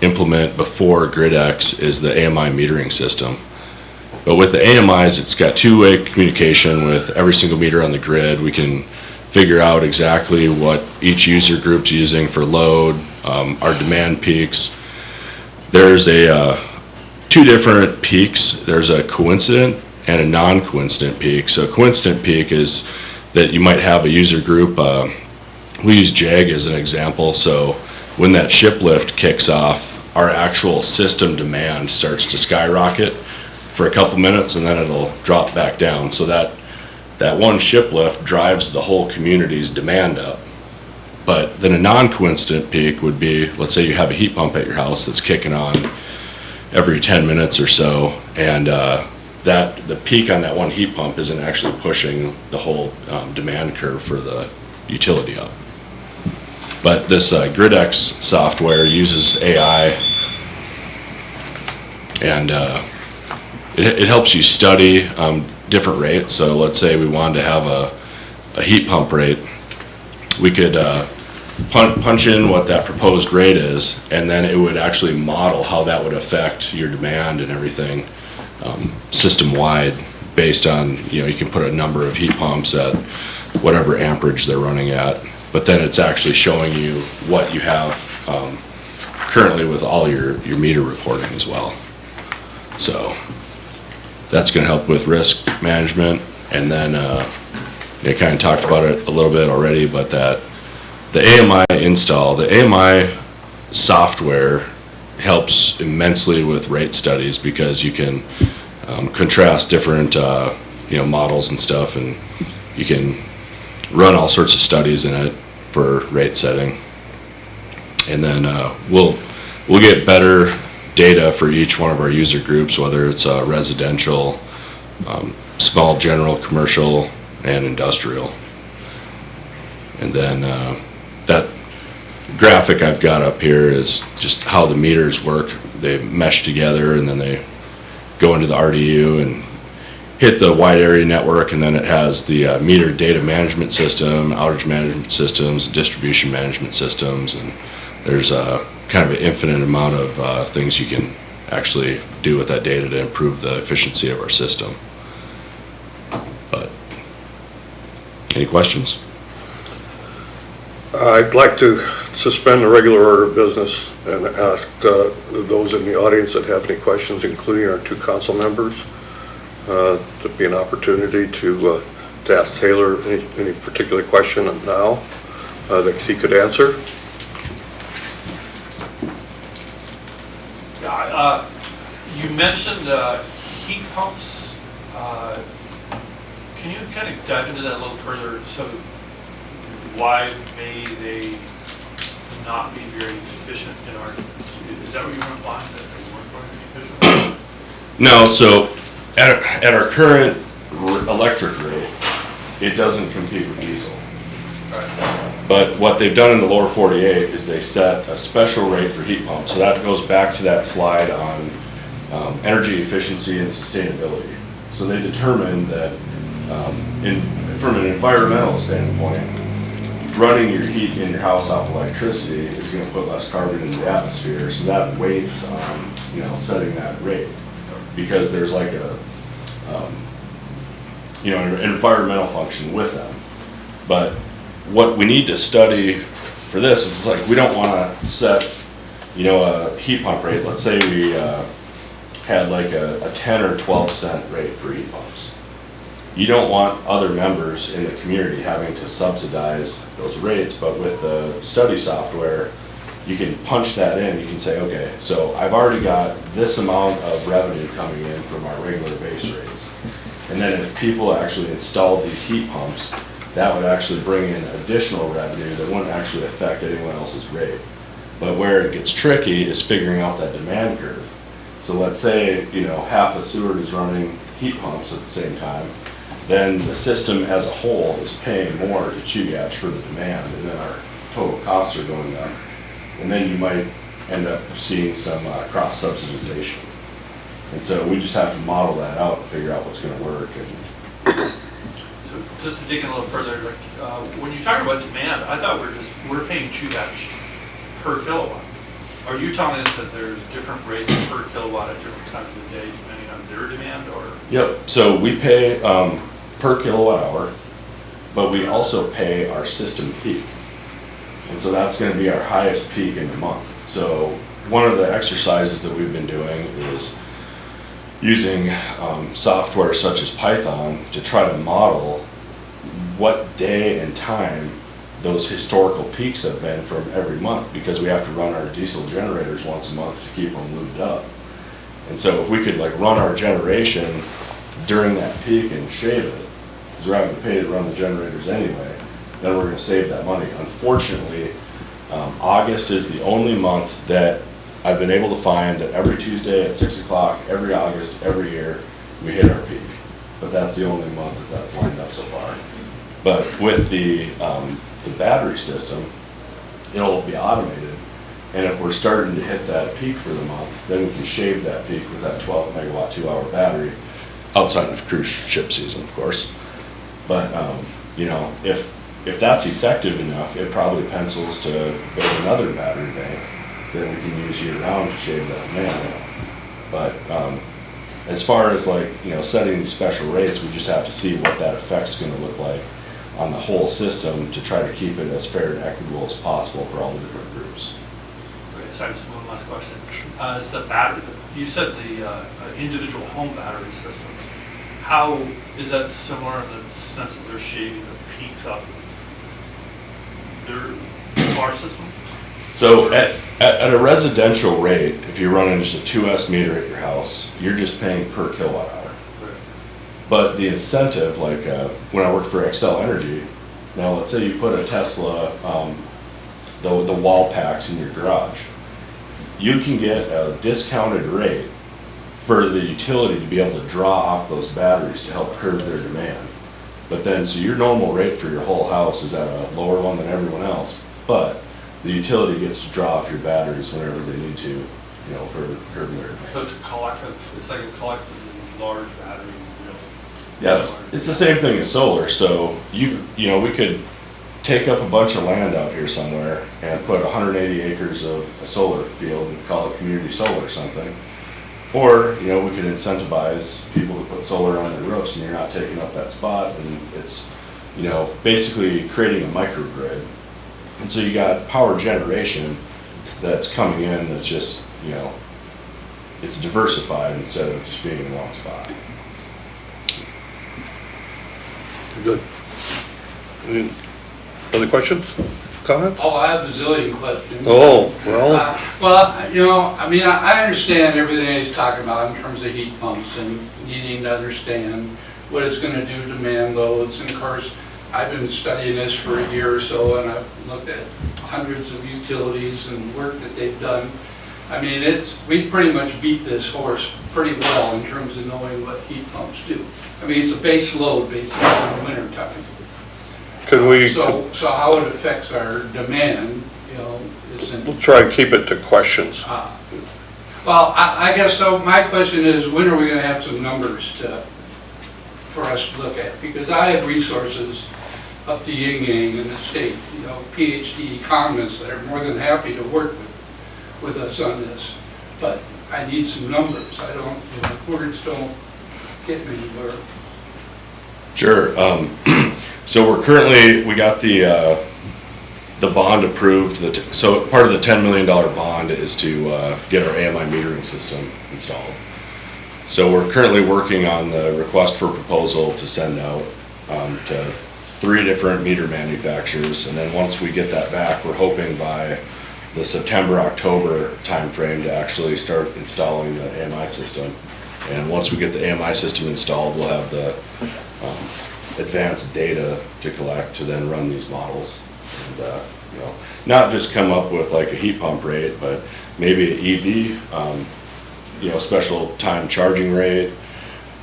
Speaker 9: implement before GridX is the AMI metering system. But with the AMIs, it's got two-way communication with every single meter on the grid. We can figure out exactly what each user group's using for load, our demand peaks. There's two different peaks. There's a coincident and a non-coincident peak. So a coincident peak is that you might have a user group, we use JEG as an example, so when that ship lift kicks off, our actual system demand starts to skyrocket for a couple minutes and then it'll drop back down. So that one ship lift drives the whole community's demand up. But then a non-coincident peak would be, let's say you have a heat pump at your house that's kicking on every 10 minutes or so, and that the peak on that one heat pump isn't actually pushing the whole demand curve for the utility up. But this GridX software uses AI, and it helps you study different rates. So let's say we wanted to have a heat pump rate, we could punch in what that proposed rate is, and then it would actually model how that would affect your demand and everything system-wide based on, you can put a number of heat pumps at whatever amperage they're running at, but then it's actually showing you what you have currently with all your meter reporting as well. So that's going to help with risk management. And then I kind of talked about it a little bit already, but that the AMI install, the AMI software helps immensely with rate studies, because you can contrast different models and stuff, and you can run all sorts of studies in it for rate setting. And then we'll get better data for each one of our user groups, whether it's residential, small, general, commercial, and industrial. And then that graphic I've got up here is just how the meters work. They mesh together, and then they go into the RDU and hit the wide area network, and then it has the meter data management system, outage management systems, distribution management systems, and there's a kind of an infinite amount of things you can actually do with that data to improve the efficiency of our system. But any questions?
Speaker 2: I'd like to suspend the regular order of business and ask those in the audience that have any questions, including our two council members, to be an opportunity to ask Taylor any particular question now that he could answer.
Speaker 12: Yeah, you mentioned heat pumps. Can you kind of dive into that a little further? So why may they not be very efficient in our, is that what you were implying, that they weren't going to be efficient?
Speaker 9: No, so at our current electric rate, it doesn't compete with diesel. But what they've done in the lower 48 is they set a special rate for heat pumps. So that goes back to that slide on energy efficiency and sustainability. So they determined that from an environmental standpoint, running your heat in your house off electricity is going to put less carbon into the atmosphere. So that weights on setting that rate, because there's like a an environmental function with them. But what we need to study for this is, like, we don't want to set a heat pump rate. Let's say we had like a 10 or 12 cent rate for heat pumps. You don't want other members in the community having to subsidize those rates, but with the study software, you can punch that in. You can say, okay, so I've already got this amount of revenue coming in from our regular base rates. And then if people actually installed these heat pumps, that would actually bring in additional revenue that wouldn't actually affect anyone else's rate. But where it gets tricky is figuring out that demand curve. So let's say, half of Seward is running heat pumps at the same time, then the system as a whole is paying more to Chugach for the demand, and then our total costs are going up. And then you might end up seeing some cross-subsidization. And so we just have to model that out and figure out what's going to work.
Speaker 12: So just to dig in a little further, like, when you talk about demand, I thought we're paying Chugach per kilowatt. Are you telling us that there's different rates per kilowatt at different times of the day depending on their demand, or?
Speaker 9: Yep, so we pay per kilowatt hour, but we also pay our system peak. And so that's going to be our highest peak in the month. So one of the exercises that we've been doing is using software such as Python to try to model what day and time those historical peaks have been from every month, because we have to run our diesel generators once a month to keep them lubed up. And so if we could run our generation during that peak and shave it, because we're having to pay to run the generators anyway, then we're going to save that money. Unfortunately, August is the only month that I've been able to find that every Tuesday at 6 o'clock, every August, every year, we hit our peak. But that's the only month that that's lined up so far. But with the battery system, it'll be automated. And if we're starting to hit that peak for the month, then we can shave that peak with that 12 megawatt 2-hour battery, outside of cruise ship season, of course. But, you know, if that's effective enough, it probably pencils to build another battery bank that we can use year round to shave that demand. But as far as like, you know, setting these special rates, we just have to see what that effect's gonna look like on the whole system to try to keep it as fair and equitable as possible for all the different groups.
Speaker 12: Okay, sorry, just one last question. Is the battery, you said the individual home battery systems, how is that similar in the sense that they're shaving the peaks off their bar system?
Speaker 9: So at a residential rate, if you're running just a 2S meter at your house, you're just paying per kilowatt hour. But the incentive, like when I worked for Xcel Energy, now let's say you put a Tesla, the wall packs in your garage, you can get a discounted rate for the utility to be able to draw off those batteries to help curb their demand. But then, so your normal rate for your whole house is at a lower one than everyone else, but the utility gets to draw off your batteries whenever they need to, you know, for curbing their demand.
Speaker 12: So it's a collective, it's like a collective large battery.
Speaker 9: Yeah, it's the same thing as solar. So you know, we could take up a bunch of land out here somewhere and put 180 acres of a solar field and call it community solar or something. Or, you know, we could incentivize people to put solar on their roofs and you're not taking up that spot, and it's, you know, basically creating a microgrid. And so you got power generation that's coming in that's just, you know, it's diversified instead of just being in one spot.
Speaker 2: Good. Any other questions, comments?
Speaker 13: Oh, I have a zillion questions.
Speaker 2: Oh, well.
Speaker 13: Well, you know, I mean, I understand everything he's talking about in terms of heat pumps and needing to understand what it's going to do to demand loads. And of course, I've been studying this for a year or so, and I've looked at hundreds of utilities and work that they've done. I mean, we pretty much beat this horse pretty well in terms of knowing what heat pumps do. I mean, it's a base load basically in the winter time.
Speaker 2: Could we?
Speaker 13: So how it affects our demand, you know, isn't.
Speaker 2: We'll try and keep it to questions.
Speaker 13: Well, I guess so. My question is, when are we going to have some numbers for us to look at? Because I have resources up to yin yang in the state, you know, PhD economists that are more than happy to work with us on this. But I need some numbers. I don't, you know, words don't get me anywhere.
Speaker 9: Sure. So we got the bond approved. So part of the $10 million bond is to get our AMI metering system installed. So we're currently working on the request for proposal to send out to 3 different meter manufacturers. And then once we get that back, we're hoping by the September-October timeframe to actually start installing the AMI system. And once we get the AMI system installed, we'll have the advanced data to collect to then run these models. And, you know, not just come up with like a heat pump rate, but maybe an EV, you know, special time charging rate.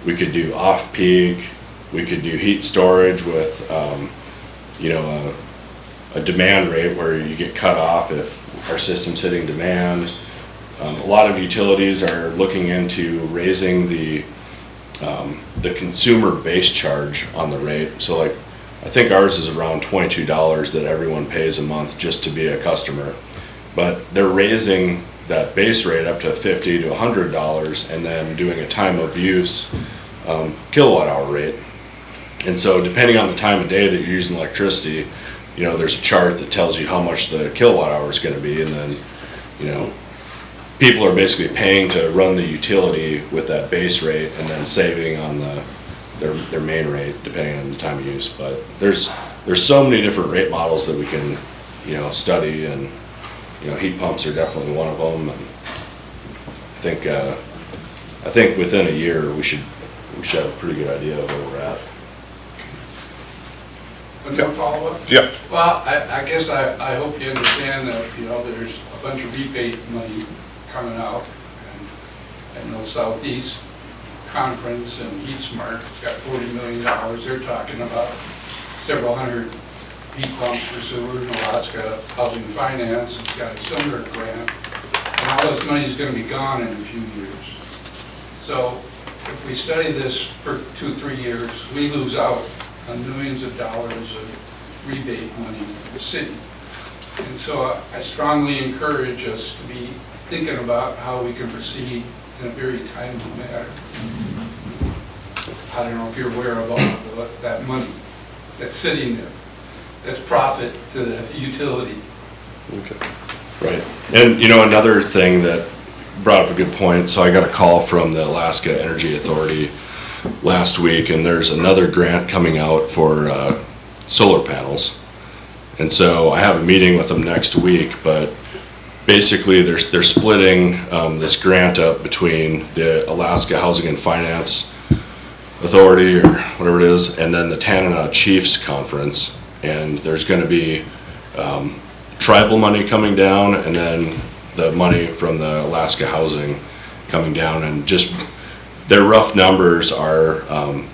Speaker 9: We could do off-peak. We could do heat storage with, you know, a demand rate where you get cut off if our system's hitting demand. A lot of utilities are looking into raising the consumer base charge on the rate. So like, I think ours is around $22 that everyone pays a month just to be a customer. But they're raising that base rate up to $50 to $100 and then doing a time of use kilowatt hour rate. And so depending on the time of day that you're using electricity, you know, there's a chart that tells you how much the kilowatt hour is going to be, and then, you know, people are basically paying to run the utility with that base rate and then saving on their main rate depending on the time of use. But there's so many different rate models that we can, you know, study, and you know, heat pumps are definitely one of them. And I think within a year we should have a pretty good idea of where we're at.
Speaker 13: One more follow-up?
Speaker 2: Yep.
Speaker 13: Well, I guess I hope you understand that, you know, there's a bunch of rebate money coming out, and I know Southeast conference, and Heat Smart got $40 million. They're talking about several hundred heat pumps for sewer. In Alaska Housing and Finance has got a similar grant. And all this money is going to be gone in a few years. So if we study this for 2-3 years, we lose out on millions of dollars of rebate money for the city. And so I strongly encourage us to be thinking about how we can proceed in a very timely manner. I don't know if you're aware of all that money that's sitting there, that's profit to the utility.
Speaker 9: Okay. Right. And, you know, another thing that brought up a good point, so I got a call from the Alaska Energy Authority last week, and there's another grant coming out for solar panels. And so I have a meeting with them next week, but basically they're splitting this grant up between the Alaska Housing and Finance Authority, or whatever it is, and then the Tanana Chiefs Conference. And there's going to be tribal money coming down, and then the money from the Alaska Housing coming down. And just their rough numbers are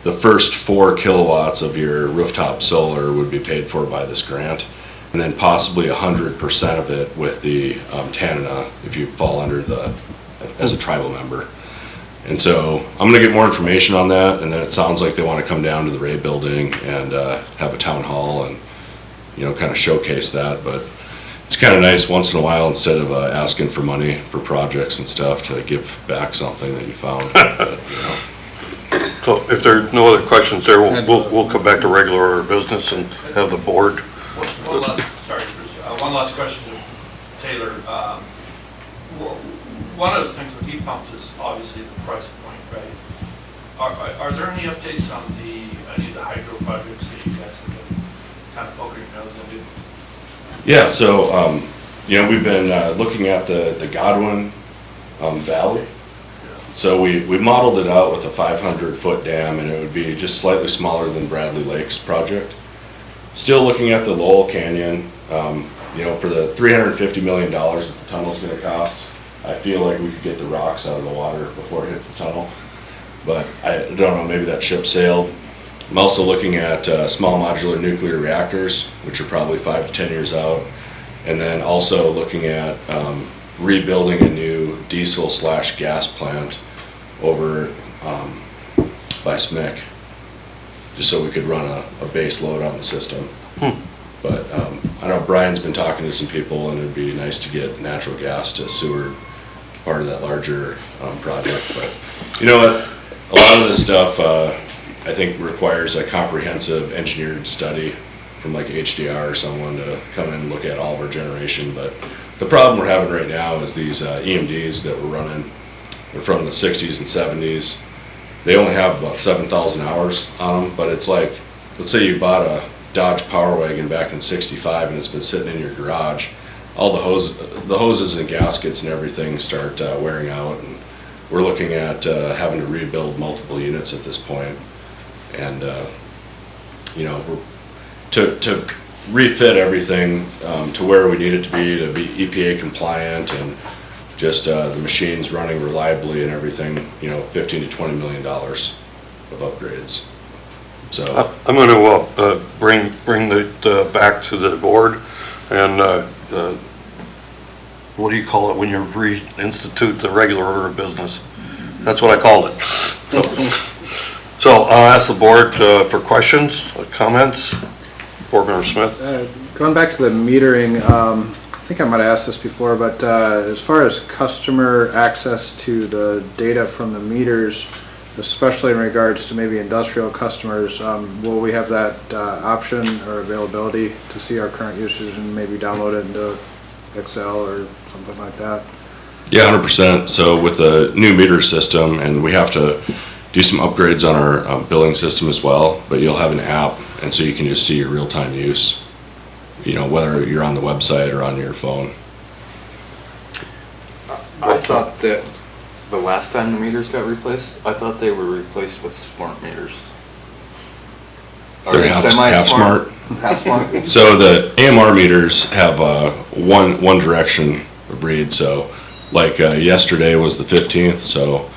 Speaker 9: the first 4 kilowatts of your rooftop solar would be paid for by this grant, and then possibly 100% of it with the Tanana if you fall under as a tribal member. And so I'm going to get more information on that, and then it sounds like they want to come down to the Ray building and have a town hall and, you know, kind of showcase that. But it's kind of nice once in a while, instead of asking for money for projects and stuff, to give back something that you found. But, you know.
Speaker 2: So if there are no other questions there, we'll come back to regular order of business and have the board.
Speaker 12: One last question to Taylor. One of the things with heat pumps is obviously the price point, right? Are there any updates on any of the hydro projects that you guys have been kind of poking your nose into?
Speaker 9: Yeah, so, you know, we've been looking at the Godwin Valley. So we modeled it out with a 500-foot dam, and it would be just slightly smaller than Bradley Lake's project. Still looking at the Lowell Canyon. You know, for the $350 million that the tunnel's going to cost, I feel like we could get the rocks out of the water before it hits the tunnel. But I don't know, maybe that ship sailed. I'm also looking at small modular nuclear reactors, which are probably 5 to 10 years out. And then also looking at rebuilding a new diesel/gas plant over by SMIC, just so we could run a base load on the system. But I know Brian's been talking to some people, and it'd be nice to get natural gas to sewer, part of that larger project. But you know what, a lot of this stuff I think requires a comprehensive engineered study from like HDR or someone to come in and look at all of our generation. But the problem we're having right now is these EMDs that we're running. They're from the 60s and 70s. They only have about 7,000 hours on them, but it's like, let's say you bought a Dodge Power Wagon back in '65 and it's been sitting in your garage. All the hoses and gaskets and everything start wearing out, and we're looking at having to rebuild multiple units at this point. And you know, to refit everything to where we need it to be EPA compliant, and just the machines running reliably and everything, you know, $15 to $20 million of upgrades. So
Speaker 2: I'm going to bring it back to the board, and what do you call it when you reinstitute the regular order of business? That's what I called it. So I'll ask the board for questions, comments. Board Member Smith.
Speaker 8: Going back to the metering, I think I might have asked this before, but as far as customer access to the data from the meters, especially in regards to maybe industrial customers, will we have that option or availability to see our current usage and maybe download it into Excel or something like that?
Speaker 9: Yeah, 100%. So with the new meter system, and we have to do some upgrades on our billing system as well, but you'll have an app, and so you can just see your real-time use, you know, whether you're on the website or on your phone.
Speaker 5: I thought that the last time the meters got replaced, I thought they were replaced with smart meters. Are
Speaker 9: They're
Speaker 5: they
Speaker 9: half-smart.
Speaker 5: Half-smart?
Speaker 9: So the AMR meters have one direction of read. So like yesterday was the 15th, so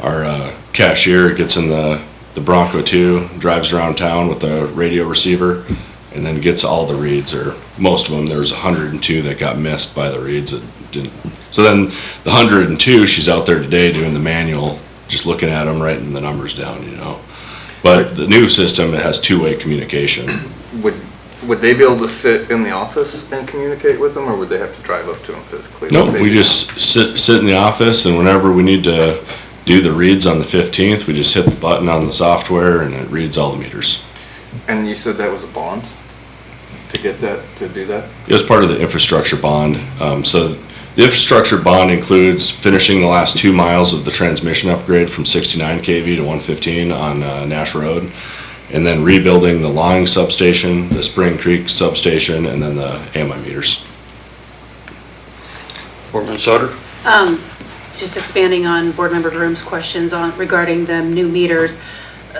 Speaker 9: Our cashier gets in the Bronco 2, drives around town with a radio receiver, and then gets all the reads, or most of them. There's 102 that got missed by the reads that didn't. So then the 102, she's out there today doing the manual, just looking at them, writing the numbers down, you know. But the new system, it has two-way communication.
Speaker 5: Would they be able to sit in the office and communicate with them, or would they have to drive up to them physically?
Speaker 9: No, we just sit in the office, and whenever we need to do the reads on the 15th, we just hit the button on the software and it reads all the meters.
Speaker 5: And you said that was a bond to get that, to do that?
Speaker 9: It was part of the infrastructure bond. So the infrastructure bond includes finishing the last 2 miles of the transmission upgrade from 69 kV to 115 on Nash Road, and then rebuilding the Long substation, the Spring Creek substation, and then the AMI meters.
Speaker 2: Boardman Sutter?
Speaker 7: Just expanding on Board Member Groom's questions on regarding the new meters.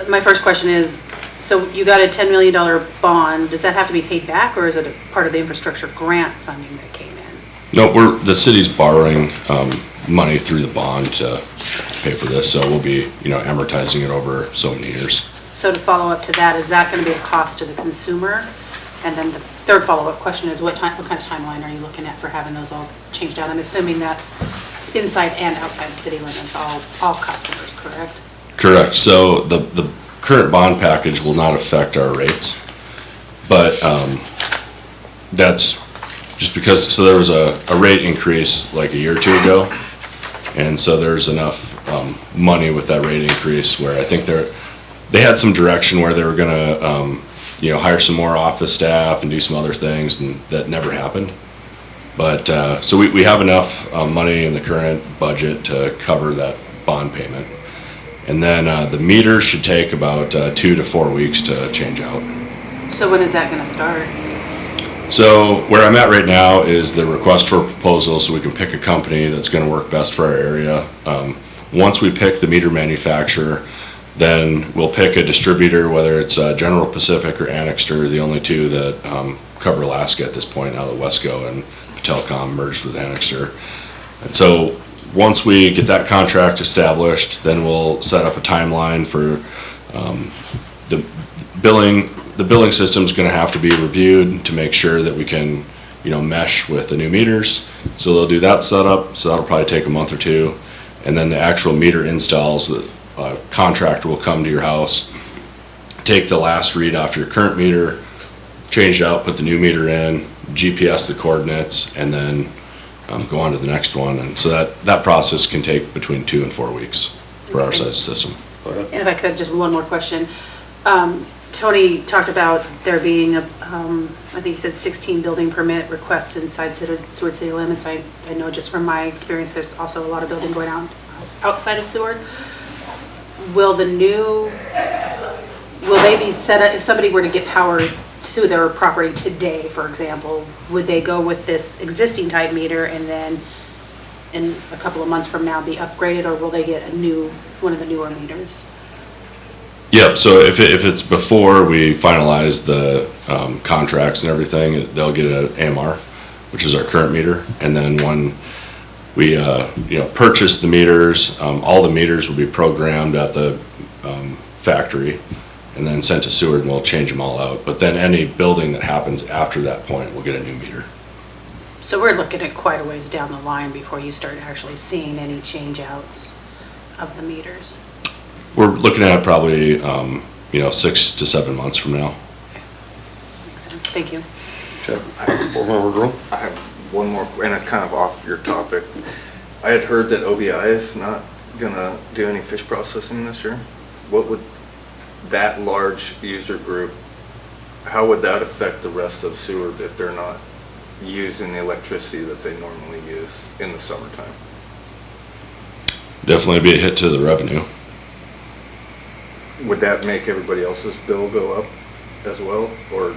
Speaker 7: My first question is, so you got a $10 million bond, does that have to be paid back, or is it a part of the infrastructure grant funding that came in?
Speaker 9: No, the city's borrowing money through the bond to pay for this, so we'll be, you know, amortizing it over so many years.
Speaker 7: So to follow up to that, is that going to be a cost to the consumer? And then the third follow-up question is, what kind of timeline are you looking at for having those all changed out? I'm assuming that's inside and outside the city limits, all customers, correct?
Speaker 9: Correct. So the current bond package will not affect our rates, but that's just because, so there was a rate increase like a year or two ago, and so there's enough money with that rate increase where I think they had some direction where they were gonna you know, hire some more office staff and do some other things, and that never happened. But so we have enough money in the current budget to cover that bond payment. And then the meters should take about 2 to 4 weeks to change out.
Speaker 7: So when is that going to start?
Speaker 9: So where I'm at right now is the request for proposal, so we can pick a company that's going to work best for our area. Once we pick the meter manufacturer, then we'll pick a distributor, whether it's General Pacific or Annixter, the only two that cover Alaska at this point, now that Wesco and Patelcom merged with Annixter. And so once we get that contract established, then we'll set up a timeline for the billing. The billing system's gonna have to be reviewed to make sure that we can, you know, mesh with the new meters. So they'll do that setup, so that'll probably take a month or two. And then the actual meter installs, the contractor will come to your house, take the last read off your current meter, change it out, put the new meter in, GPS the coordinates, and then go on to the next one. And so that process can take between 2 and 4 weeks for our size system.
Speaker 2: Go ahead.
Speaker 7: And if I could, just one more question. Tony talked about there being a, I think you said 16 building permit requests inside Seward city limits. I know just from my experience, there's also a lot of building going on outside of Seward. Will they be set up, if somebody were to get power to their property today, for example, would they go with this existing type meter and then in a couple of months from now be upgraded, or will they get one of the newer meters?
Speaker 9: Yep, so if it's before we finalize the contracts and everything, they'll get an AMR, which is our current meter. And then when we purchase the meters, all the meters will be programmed at the factory and then sent to Seward, and we'll change them all out. But then any building that happens after that point will get a new meter.
Speaker 7: So we're looking at quite a ways down the line before you start actually seeing any change outs of the meters.
Speaker 9: We're looking at probably 6 to 7 months from now.
Speaker 7: Makes sense. Thank you.
Speaker 2: Okay. Board Member Groom?
Speaker 5: I have one more, and it's kind of off your topic. I had heard that OBI is not gonna do any fish processing this year. What would that large user group, how would that affect the rest of Seward if they're not using the electricity that they normally use in the summertime?
Speaker 9: Definitely be a hit to the revenue.
Speaker 5: Would that make everybody else's bill go up as well, or?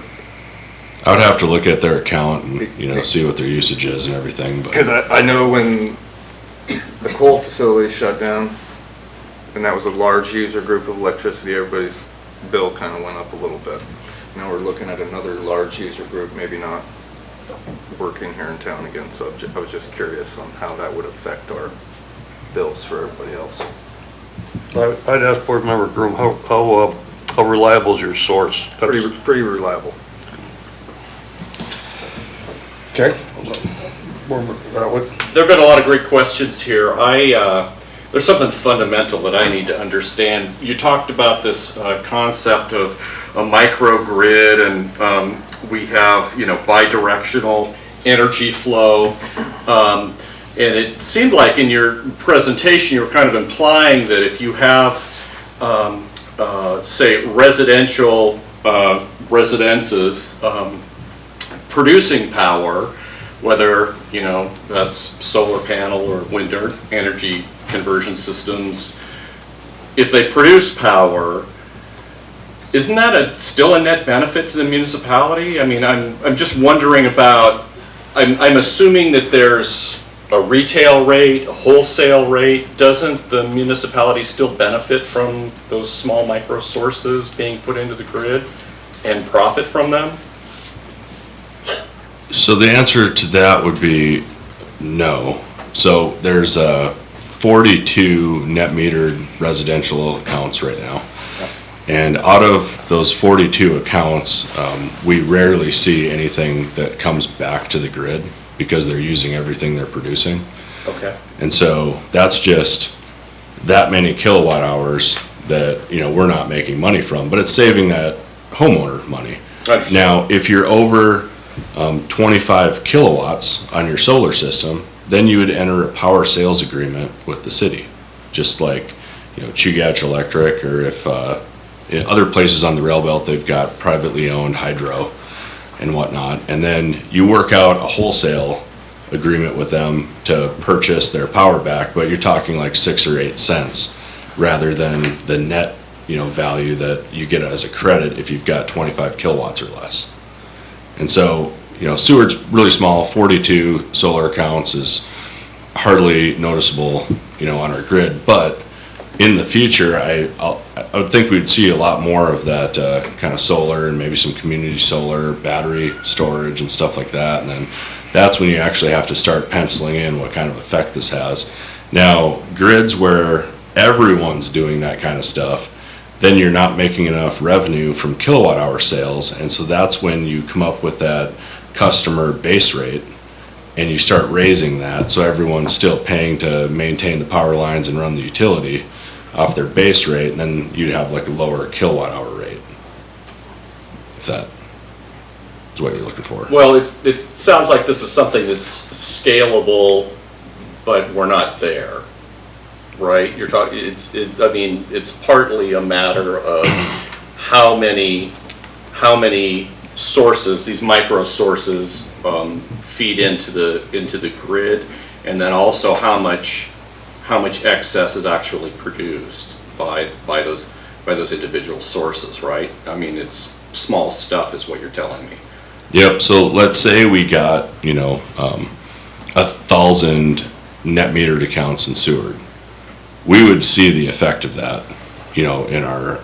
Speaker 9: I would have to look at their account and, see what their usage is and everything.
Speaker 5: Because I know when the coal facility shut down, and that was a large user group of electricity, everybody's bill kind of went up a little bit. Now we're looking at another large user group, maybe not working here in town again, so I was just curious on how that would affect our bills for everybody else.
Speaker 2: I'd ask Board Member Groom, how reliable is your source?
Speaker 5: Pretty reliable.
Speaker 2: Okay. Board Member Atwood?
Speaker 10: There've been a lot of great questions here. There's something fundamental that I need to understand. You talked about this concept of a microgrid, and we have, bidirectional energy flow. And it seemed like in your presentation, you were kind of implying that if you have, say, residential residences producing power, whether, that's solar panel or wind energy conversion systems, if they produce power, isn't that still a net benefit to the municipality? I mean, I'm just wondering about, I'm assuming that there's a retail rate, a wholesale rate. Doesn't the municipality still benefit from those small micro sources being put into the grid and profit from them?
Speaker 9: So the answer to that would be no. So there's 42 net metered residential accounts right now. And out of those 42 accounts, we rarely see anything that comes back to the grid because they're using everything they're producing.
Speaker 10: Okay.
Speaker 9: And so that's just that many kilowatt hours that, we're not making money from, but it's saving that homeowner money. Now, if you're over 25 kilowatts on your solar system, then you would enter a power sales agreement with the city, just like, Chugach Electric, or if in other places on the rail belt, they've got privately owned hydro and whatnot, and then you work out a wholesale agreement with them to purchase their power back, but you're talking like 6 or 8 cents rather than the net, value that you get as a credit if you've got 25 kilowatts or less. And so, Seward's really small, 42 solar accounts is hardly noticeable, on our grid, but in the future, I would think we'd see a lot more of that kind of solar and maybe some community solar, battery storage and stuff like that. And then that's when you actually have to start penciling in what kind of effect this has. Now, grids where everyone's doing that kind of stuff, then you're not making enough revenue from kilowatt hour sales. And so that's when you come up with that customer base rate and you start raising that. So everyone's still paying to maintain the power lines and run the utility off their base rate, and then you'd have like a lower kilowatt hour rate, if that is what you're looking for.
Speaker 10: Well, it sounds like this is something that's scalable, but we're not there, right? You're talking, it's partly a matter of how many sources, these micro sources, feed into the grid, and then also how much excess is actually produced by those individual sources, right? I mean, it's small stuff is what you're telling me.
Speaker 9: Yep, so let's say we got, 1,000 net metered accounts in Seward. We would see the effect of that, in our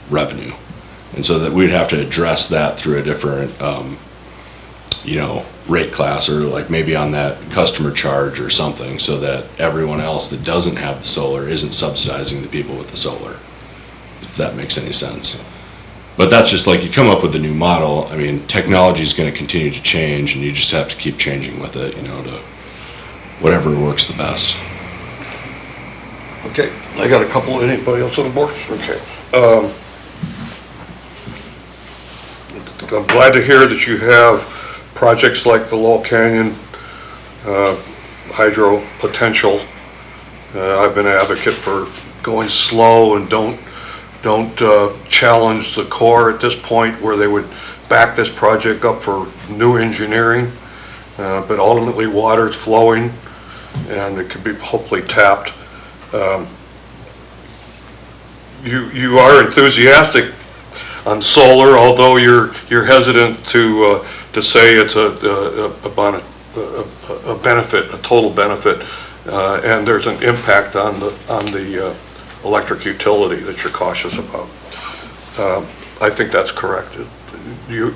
Speaker 9: revenue. And so that we'd have to address that through a different, rate class, or like maybe on that customer charge or something, so that everyone else that doesn't have the solar isn't subsidizing the people with the solar, if that makes any sense. But that's just like, you come up with a new model, I mean, technology is going to continue to change, and you just have to keep changing with it, to whatever works the best.
Speaker 2: Okay, I got a couple. Anybody else on the board? Okay. I'm glad to hear that you have projects like the Laurel Canyon hydro potential. I've been an advocate for going slow and don't challenge the Corps at this point, where they would back this project up for new engineering. But ultimately, water is flowing, and it could be hopefully tapped. You are enthusiastic on solar, although you're hesitant to say it's a benefit, a total benefit, and there's an impact on the electric utility that you're cautious about. I think that's correct. You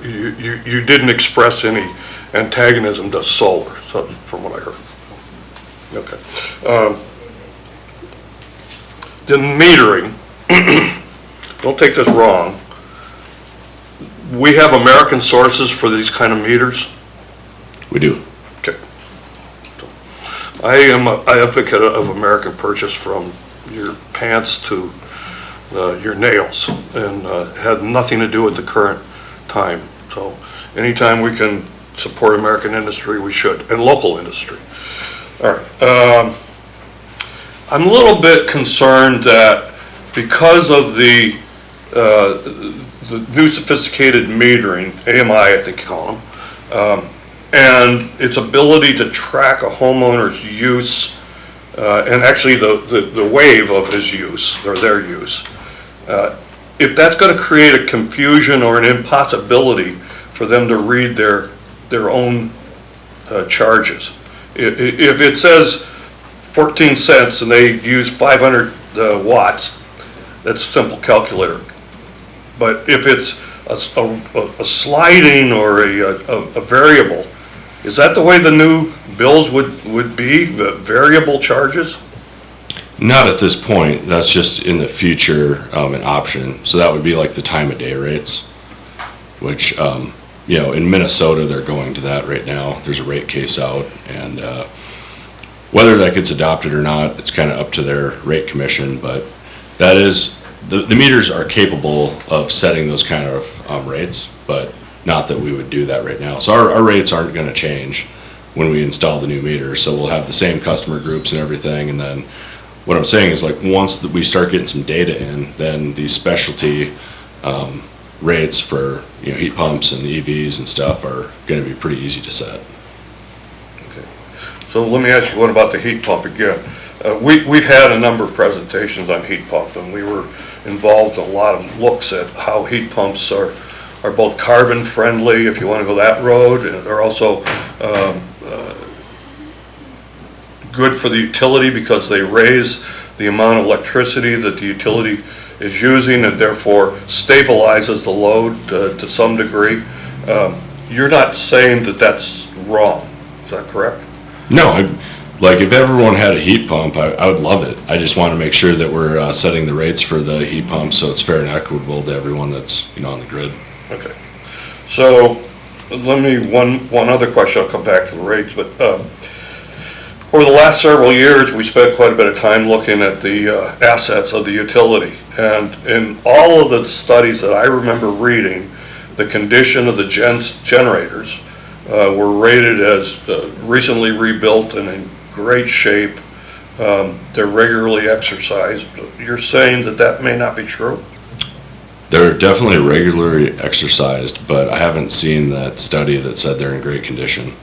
Speaker 2: didn't express any antagonism to solar, so, from what I heard. Okay. the metering, don't take this wrong, we have American sources for these kind of meters?
Speaker 9: We do.
Speaker 2: Okay. I am an advocate of American purchase from your pants to your nails, and had nothing to do with the current time. So anytime we can support American industry, we should, and local industry. All right. I'm a little bit concerned that because of the new sophisticated metering, AMI I think you call them, and its ability to track a homeowner's use, and actually the wave of his use, or their use, if that's going to create a confusion or an impossibility for them to read their own charges. If it says 14 cents and they use 500 watts, that's a simple calculator. But if it's a sliding or a variable, is that the way the new bills would be, the variable charges?
Speaker 9: Not at this point. That's just in the future, an option. So that would be like the time of day rates, which, you know, in Minnesota, they're going to that right now. There's a rate case out, and whether that gets adopted or not, it's kind of up to their rate commission, but that is, the meters are capable of setting those kind of rates, but not that we would do that right now. So our rates aren't going to change when we install the new meters, so we'll have the same customer groups and everything, and then what I'm saying is, like, once we start getting some data in, then these specialty rates for, you know, heat pumps and EVs and stuff are going to be pretty easy to set.
Speaker 2: Okay. So let me ask you one about the heat pump again. We've had a number of presentations on heat pump, and we were involved in a lot of looks at how heat pumps are both carbon friendly, if you want to go that road, and they're also good for the utility because they raise the amount of electricity that the utility is using and therefore stabilizes the load to some degree. You're not saying that that's wrong, is that correct?
Speaker 9: No, like, if everyone had a heat pump, I would love it. I just want to make sure that we're setting the rates for the heat pump so it's fair and equitable to everyone that's, you know, on the grid.
Speaker 2: Okay. So let me, one other question, I'll come back to the rates, but over the last several years, we spent quite a bit of time looking at the assets of the utility. And in all of the studies that I remember reading, the condition of the generators were rated as recently rebuilt and in great shape. They're regularly exercised. You're saying that that may not be true?
Speaker 9: They're definitely regularly exercised, but I haven't seen that study that said they're in great condition.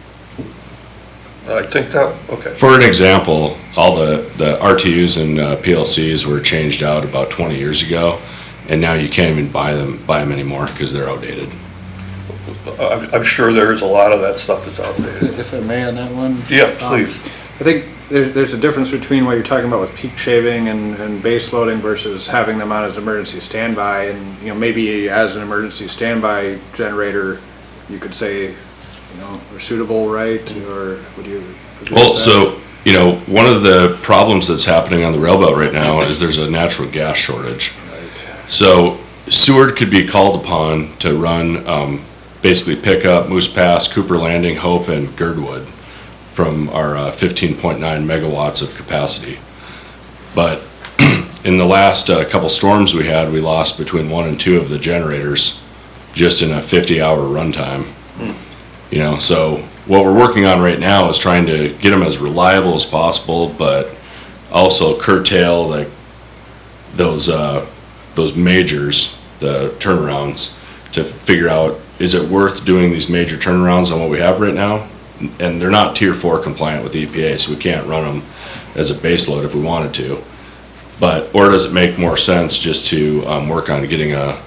Speaker 2: I think that, okay.
Speaker 9: For an example, all the RTUs and PLCs were changed out about 20 years ago, and now you can't even buy them anymore because they're outdated.
Speaker 2: I'm sure there's a lot of that stuff that's outdated.
Speaker 8: If I may on that one?
Speaker 2: Yeah, please.
Speaker 8: I think there's a difference between what you're talking about with peak shaving and base loading versus having them on as emergency standby. And, you know, maybe as an emergency standby generator, you could say, you know, are suitable, right? Or would you agree
Speaker 9: Well,
Speaker 8: with that?
Speaker 9: so, you know, one of the problems that's happening on the rail belt right now is there's a natural gas shortage. So Seward could be called upon to run, basically pick up Moose Pass, Cooper Landing, Hope, and Girdwood from our 15.9 megawatts of capacity. But in the last couple storms we had, we lost between 1 and 2 of the generators just in a 50-hour runtime. You know, so what we're working on right now is trying to get them as reliable as possible, but also curtail like those majors, the turnarounds, to figure out, is it worth doing these major turnarounds on what we have right now? And they're not Tier 4 compliant with the EPA, so we can't run them as a base load if we wanted to. But, or does it make more sense just to work on getting a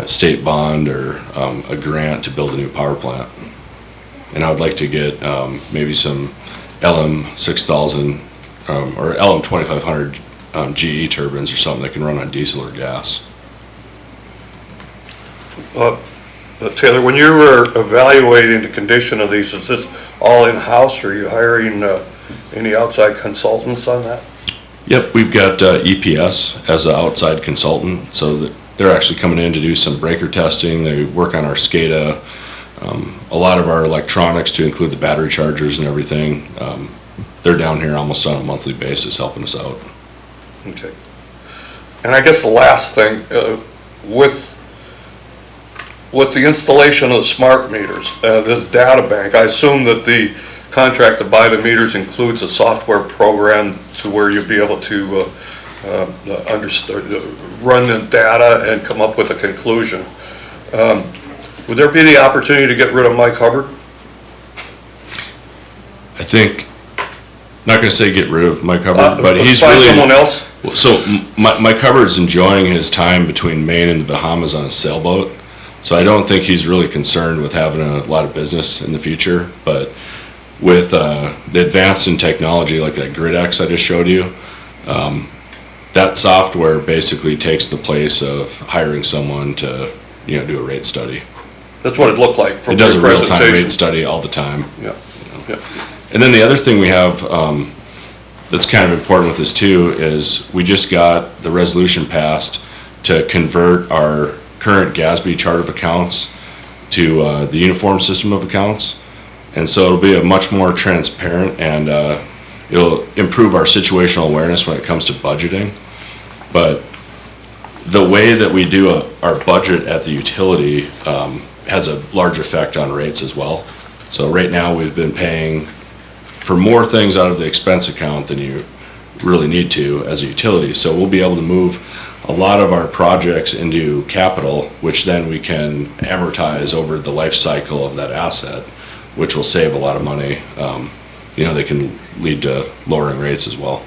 Speaker 9: state bond or a grant to build a new power plant? And I would like to get maybe some LM6000 or LM2500 GE turbines or something that can run on diesel or gas.
Speaker 2: Taylor, when you were evaluating the condition of these, is this all in-house, or are you hiring any outside consultants on that?
Speaker 9: Yep, we've got EPS as an outside consultant, so that they're actually coming in to do some breaker testing. They work on our SCADA, a lot of our electronics to include the battery chargers and everything. They're down here almost on a monthly basis helping us out.
Speaker 2: Okay. And I guess the last thing, with the installation of the smart meters, this data bank, I assume that the contract to buy the meters includes a software program to where you'll be able to run the data and come up with a conclusion. Would there be the opportunity to get rid of Mike Hubbard?
Speaker 9: I think, not gonna say get rid of Mike Hubbard, but he's
Speaker 2: find
Speaker 9: really.
Speaker 2: someone else?
Speaker 9: So Mike Hubbard's enjoying his time between Maine and the Bahamas on a sailboat. So I don't think he's really concerned with having a lot of business in the future, but with the advance in technology like that GridX I just showed you, that software basically takes the place of hiring someone to, do a rate study.
Speaker 2: That's what it looked like from
Speaker 9: It does a
Speaker 2: your
Speaker 9: real-time
Speaker 2: presentation.
Speaker 9: rate study all the time.
Speaker 2: Yeah, yeah.
Speaker 9: And then the other thing we have that's kind of important with this too is we just got the resolution passed to convert our current GASB chart of accounts to the uniform system of accounts. And so it'll be a much more transparent and it'll improve our situational awareness when it comes to budgeting. But the way that we do our budget at the utility has a large effect on rates as well. So right now we've been paying for more things out of the expense account than you really need to as a utility. So we'll be able to move a lot of our projects into capital, which then we can amortize over the life cycle of that asset, which will save a lot of money. They can lead to lowering rates as well.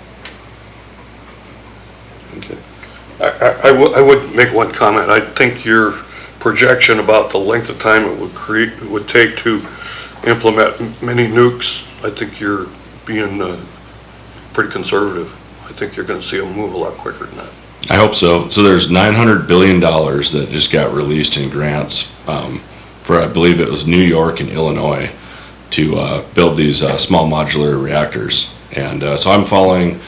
Speaker 2: Okay. I would make one comment. I think your projection about the length of time it would take to implement many nukes, I think you're being pretty conservative. I think you're going to see them move a lot quicker than that.
Speaker 9: I hope so. So there's $900 billion that just got released in grants for, I believe it was New York and Illinois, to build these small modular reactors. And so I'm following,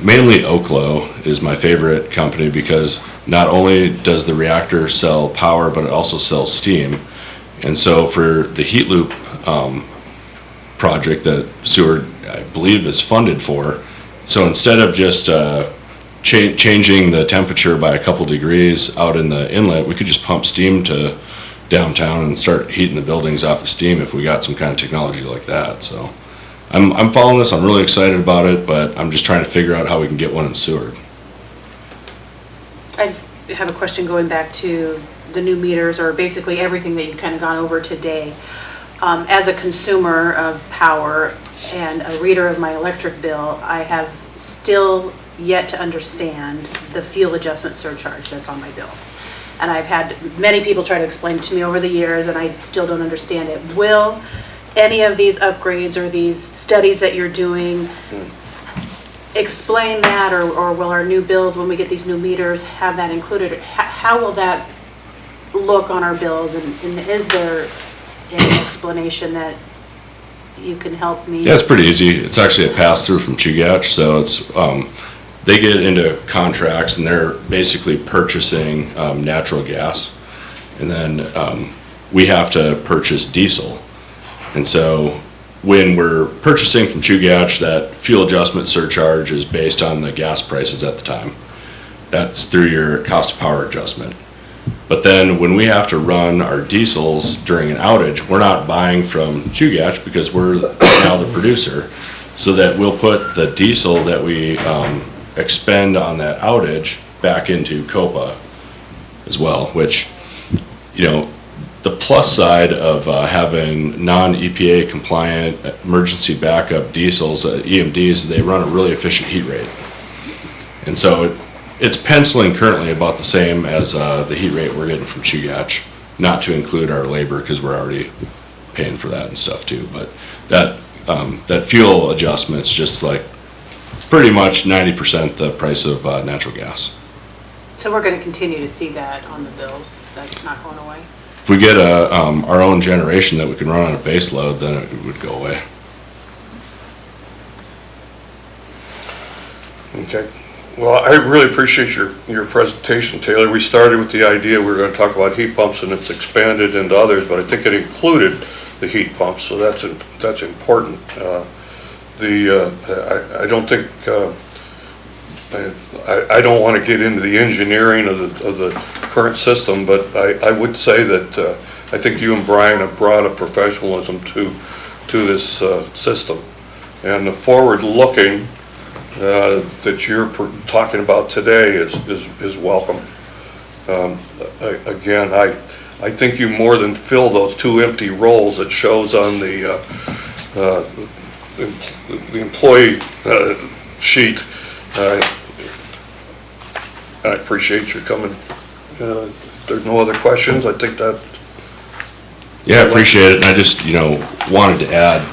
Speaker 9: mainly Oklo is my favorite company because not only does the reactor sell power, but it also sells steam. And so for the heat loop project that Seward, I believe, is funded for, so instead of just changing the temperature by a couple degrees out in the inlet, we could just pump steam to downtown and start heating the buildings off of steam if we got some kind of technology like that. So I'm following this. I'm really excited about it, but I'm just trying to figure out how we can get one in Seward.
Speaker 7: I just have a question going back to the new meters, or basically everything that you've kind of gone over today. As a consumer of power and a reader of my electric bill, I have still yet to understand the fuel adjustment surcharge that's on my bill. And I've had many people try to explain it to me over the years, and I still don't understand it. Will any of these upgrades or these studies that you're doing explain that, or will our new bills, when we get these new meters, have that included? How will that look on our bills, and is there an explanation that you can help me?
Speaker 9: Yeah, it's pretty easy. It's actually a pass-through from Chugach, so it's they get into contracts and they're basically purchasing natural gas, and then we have to purchase diesel. And so when we're purchasing from Chugach, that fuel adjustment surcharge is based on the gas prices at the time. That's through your cost of power adjustment. But then when we have to run our diesels during an outage, we're not buying from Chugach because we're now the producer, so that we'll put the diesel that we expend on that outage back into COPA as well, which, the plus side of having non-EPA compliant emergency backup diesels, EMDs, they run a really efficient heat rate. And so it's penciling currently about the same as the heat rate we're getting from Chugach, not to include our labor because we're already paying for that and stuff too. But that fuel adjustment's just like pretty much 90% the price of natural gas.
Speaker 7: So we're going to continue to see that on the bills. That's not going away.
Speaker 9: If we get our own generation that we can run on a base load, then it would go away.
Speaker 2: Okay. Well, I really appreciate your presentation, Taylor. We started with the idea we were going to talk about heat pumps, and it's expanded into others, but I think it included the heat pumps, so that's important. I don't think, I don't want to get into the engineering of the current system, but I would say that I think you and Brian have brought a professionalism to this system. And the forward-looking that you're talking about today is welcome. Again, I think you more than fill those 2 empty roles that shows on the employee sheet. I appreciate your coming. If there's no other questions, I think that.
Speaker 9: Yeah, I appreciate it, and I just, wanted to add,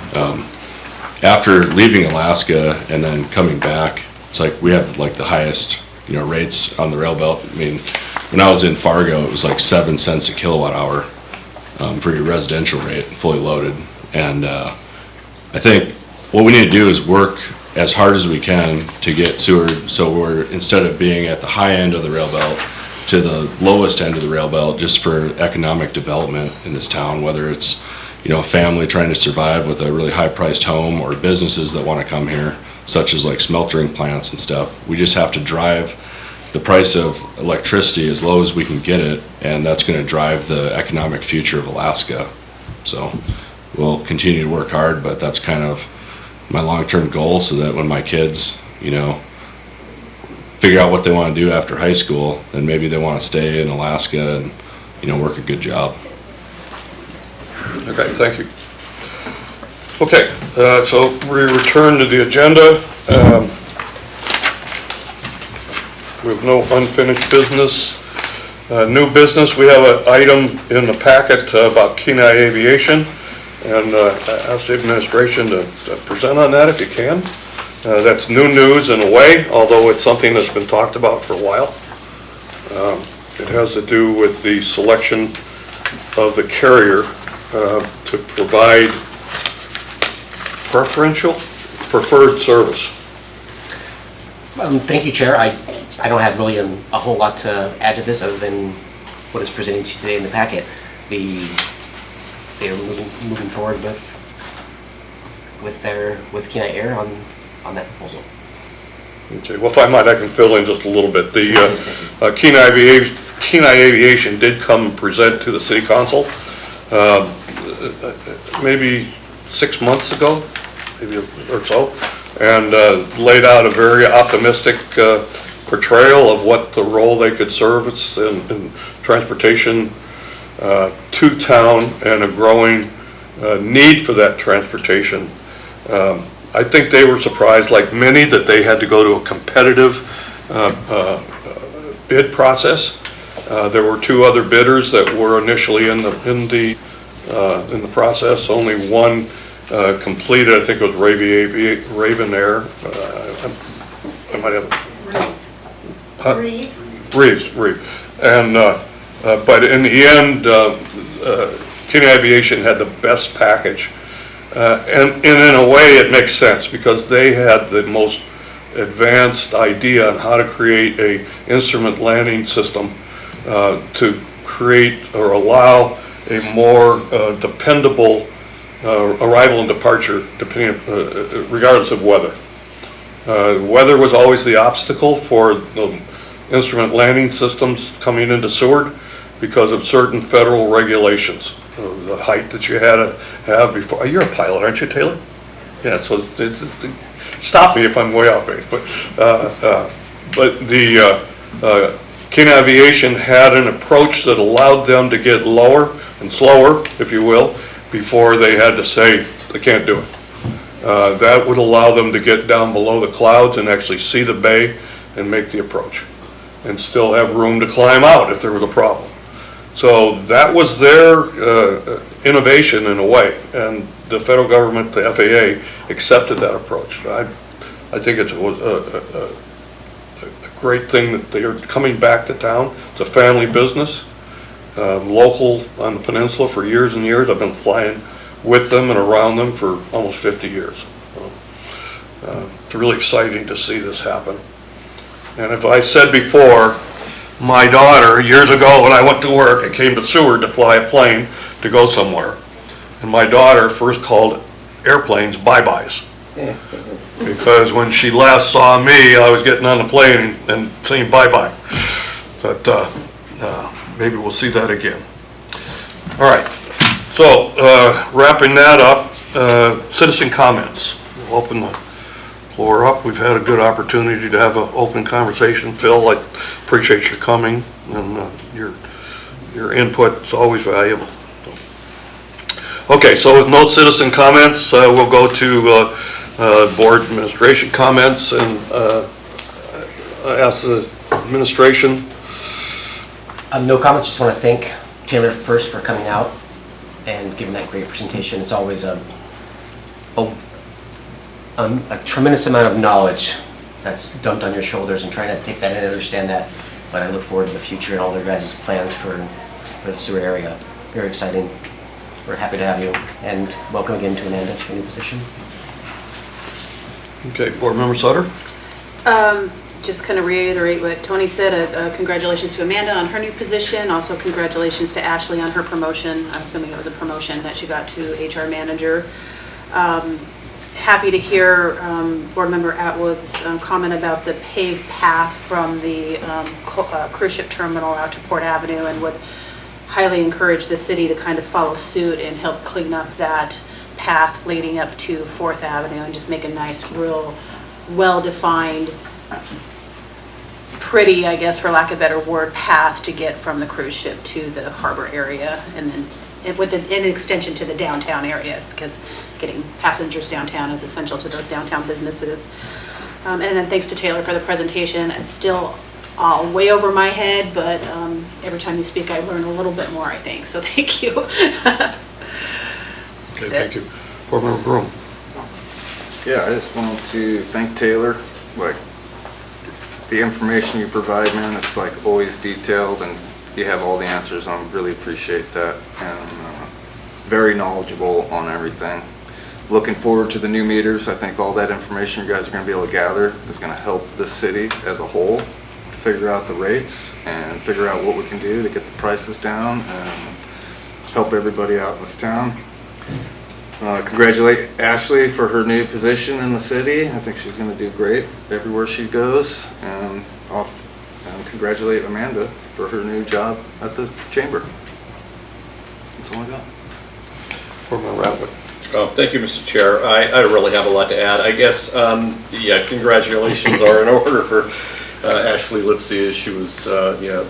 Speaker 9: after leaving Alaska and then coming back, it's like we have like the highest, rates on the rail belt. I mean, when I was in Fargo, it was like 7 cents a kilowatt hour for your residential rate, fully loaded. And I think what we need to do is work as hard as we can to get Seward, so we're, instead of being at the high end of the rail belt, to the lowest end of the rail belt, just for economic development in this town, whether it's, a family trying to survive with a really high-priced home, or businesses that want to come here, such as like smeltering plants and stuff. We just have to drive the price of electricity as low as we can get it, and that's going to drive the economic future of Alaska. So we'll continue to work hard, but that's kind of my long-term goal, so that when my kids, figure out what they want to do after high school, and maybe they want to stay in Alaska and, work a good job.
Speaker 2: Okay, thank you. Okay, so we return to the agenda. We have no unfinished business. New business, we have an item in the packet about Kenai Aviation, and I ask the administration to present on that if you can. That's new news in a way, although it's something that's been talked about for a while. It has to do with the selection of the carrier to provide preferred service.
Speaker 6: Thank you, Chair. I don't have really a whole lot to add to this other than what is presented to you today in the packet. They are moving forward with Kenai Air on that proposal.
Speaker 2: Okay, well, if I might, I can fill in just a little bit. The Kenai Aviation did come and present to the City Council maybe 6 months ago, maybe or so, and laid out a very optimistic portrayal of what the role they could service in transportation to town, and a growing need for that transportation. I think they were surprised, like many, that they had to go to a competitive bid process. There were 2 other bidders that were initially in the process. Only one completed. I think it was Raven Air. I might have. Reeves. And but in the end, Kenai Aviation had the best package. And in a way it makes sense, because they had the most advanced idea on how to create a instrument landing system to create or allow a more dependable arrival and departure, regardless of weather. Weather was always the obstacle for those instrument landing systems coming into Seward because of certain federal regulations. The height that you had to have before. You're a pilot, aren't you, Taylor? Yeah. So stop me if I'm way off base. But the Kenai Aviation had an approach that allowed them to get lower and slower, if you will, before they had to say they can't do it. That would allow them to get down below the clouds and actually see the bay and make the approach, and still have room to climb out if there was a problem. So that was their innovation in a way, and the federal government, the FAA, accepted that approach. I think it was a great thing that they are coming back to town. It's a family business, local on the peninsula for years and years. I've been flying with them and around them for almost 50 years. So, it's really exciting to see this happen. And if I said before, my daughter, years ago when I went to work, I came to Seward to fly a plane to go somewhere. And my daughter first called airplanes bye-byes. Because when she last saw me, I was getting on the plane and saying bye-bye. But maybe we'll see that again. All right, so wrapping that up, citizen comments. We'll open the floor up. We've had a good opportunity to have an open conversation. Phil, I appreciate your coming, and your input is always valuable. Okay, so with no citizen comments, we'll go to board administration comments, and I ask the administration.
Speaker 6: No comments, just want to thank Taylor first for coming out and giving that great presentation. It's always a tremendous amount of knowledge that's dumped on your shoulders, and trying to take that in and understand that. But I look forward to the future and all their guys' plans for the Seward area. Very exciting. We're happy to have you, and welcome again to Amanda to your new position.
Speaker 2: Okay, Board Member Sutter?
Speaker 7: Just kind of reiterate what Tony said, congratulations to Amanda on her new position, also congratulations to Ashley on her promotion. I'm assuming it was a promotion that she got to HR manager. Happy to hear Board Member Atwood's comment about the paved path from the cruise ship terminal out to Port Avenue, and would highly encourage the city to kind of follow suit and help clean up that path leading up to 4th Avenue and just make a nice, real, well-defined, pretty, I guess, for lack of a better word, path to get from the cruise ship to the harbor area, and then with an extension to the downtown area, because getting passengers downtown is essential to those downtown businesses. And then thanks to Taylor for the presentation. It's still all way over my head, but every time you speak, I learn a little bit more, I think. So thank you.
Speaker 2: Okay, thank you. Board Member Groom.
Speaker 5: Yeah, I just wanted to thank Taylor. Like, the information you provide, man, it's like always detailed, and you have all the answers. I really appreciate that, and very knowledgeable on everything. Looking forward to the new meters. I think all that information you guys are going to be able to gather is going to help the city as a whole to figure out the rates and figure out what we can do to get the prices down and help everybody out in this town. Congratulate Ashley for her new position in the city. I think she's going to do great everywhere she goes, and congratulate Amanda for her new job at the chamber. That's all I got.
Speaker 2: Board Member Atwood.
Speaker 10: Thank you, Mr. Chair. I really have a lot to add. I guess, yeah, congratulations are in order for Ashley Lipsey, as she was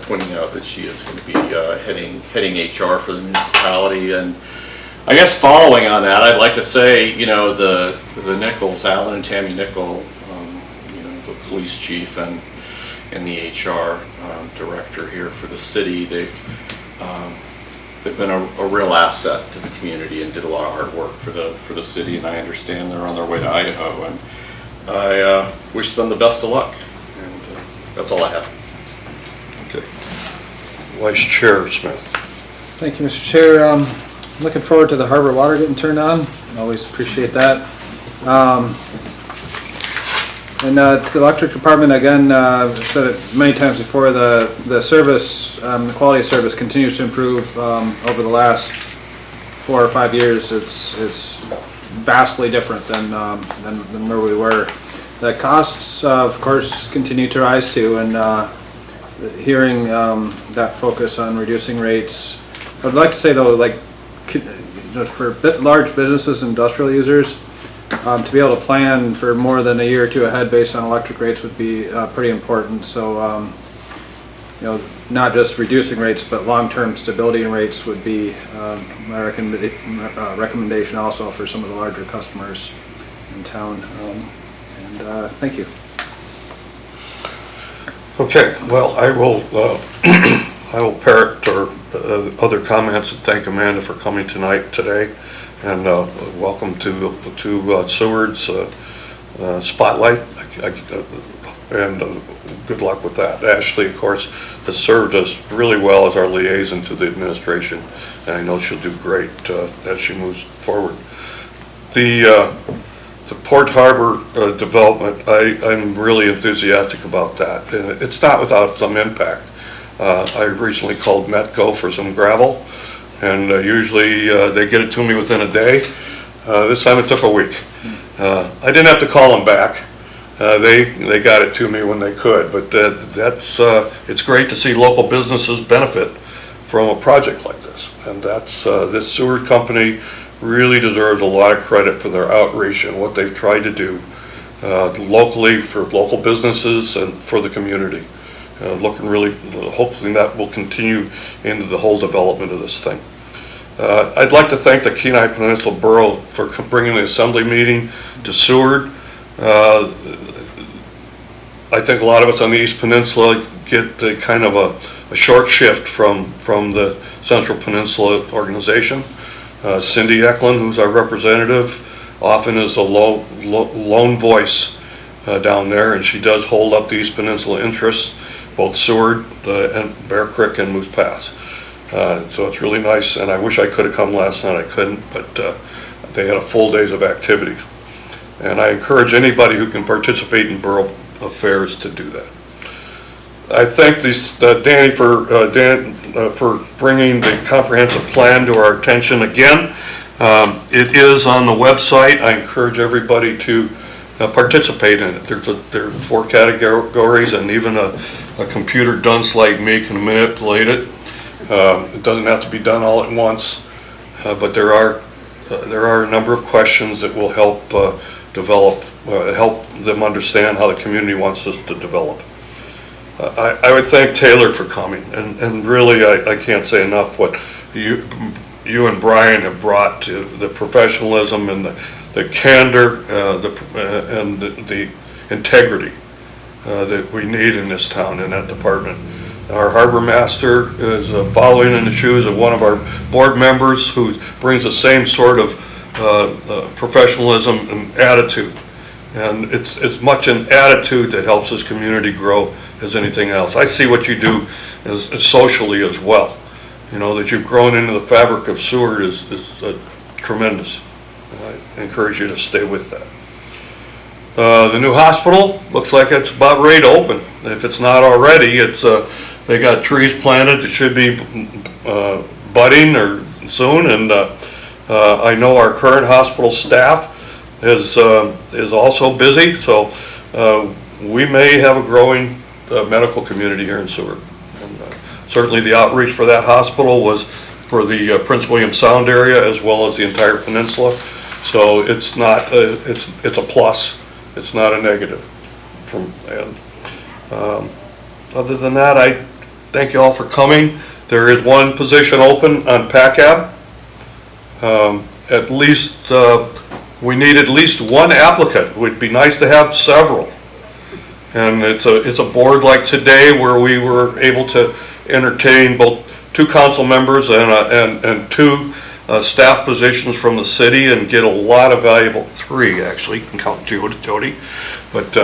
Speaker 10: pointing out that she is going to be heading HR for the municipality. And I guess following on that, I'd like to say, the Nichols, Alan and Tammy Nickel, the police chief and the HR director here for the city, they've been a real asset to the community and did a lot of hard work for the city, and I understand they're on their way to Idaho, and I wish them the best of luck. And that's all I have.
Speaker 2: Okay. Vice Chair Smith.
Speaker 8: Thank you, Mr. Chair. Looking forward to the harbor water getting turned on. Always appreciate that. And to the electric department, again, I've said it many times before, the service, the quality of service continues to improve over the last 4 or 5 years. It's vastly different than where we were. The costs, of course, continue to rise too, and hearing that focus on reducing rates. I would like to say though, like, for large businesses, industrial users, to be able to plan for more than a year or two ahead based on electric rates would be pretty important. So, not just reducing rates, but long-term stability in rates would be my recommendation also for some of the larger customers in town. Thank you.
Speaker 2: Okay, well, I will parrot or other comments and thank Amanda for coming today, and welcome to Seward's spotlight, and good luck with that. Ashley, of course, has served us really well as our liaison to the administration, and I know she'll do great as she moves forward. The Port Harbor development, I'm really enthusiastic about that. And it's not without some impact. I recently called Metco for some gravel, and usually they get it to me within a day. This time it took a week. I didn't have to call them back. They got it to me when they could, but it's great to see local businesses benefit from a project like this. And this sewer company really deserves a lot of credit for their outreach and what they've tried to do locally for local businesses and for the community. Looking really, hopefully that will continue into the whole development of this thing. I'd like to thank the Kenai Peninsula Borough for bringing the assembly meeting to Seward. I think a lot of us on the East Peninsula get kind of a short shift from the Central Peninsula organization. Cindy Eklund, who's our representative, often is the lone voice down there, and she does hold up the East Peninsula interests, both Seward and Bear Creek and Moose Pass. So it's really nice, and I wish I could have come last night. I couldn't, but they had a full days of activities. And I encourage anybody who can participate in borough affairs to do that. I thank Danny for bringing the comprehensive plan to our attention again. It is on the website. I encourage everybody to participate in it. There are 4 categories, and even a computer dunce like me can manipulate it. It doesn't have to be done all at once, but there are a number of questions that will help help them understand how the community wants us to develop. I would thank Taylor for coming, and really I can't say enough what you and Brian have brought to the professionalism and the candor and the integrity that we need in this town, in that department. Our harbor master is following in the shoes of one of our board members who brings the same sort of professionalism and attitude. And it's much an attitude that helps this community grow as anything else. I see what you do as socially as well. You know, that you've grown into the fabric of Seward is tremendous. I encourage you to stay with that. The new hospital looks like it's about ready to open. If it's not already, they got trees planted. It should be budding or soon. And I know our current hospital staff is also busy, so we may have a growing medical community here in Seward. And certainly the outreach for that hospital was for the Prince William Sound area as well as the entire peninsula. So it's not it's a plus. It's not a negative. Other than that, I thank you all for coming. There is one position open on PACAB. At least we need at least one applicant. It would be nice to have several. And it's a board like today where we were able to entertain both 2 council members and 2 staff positions from the city and get a lot of valuable, 3 actually, you can count Jody. But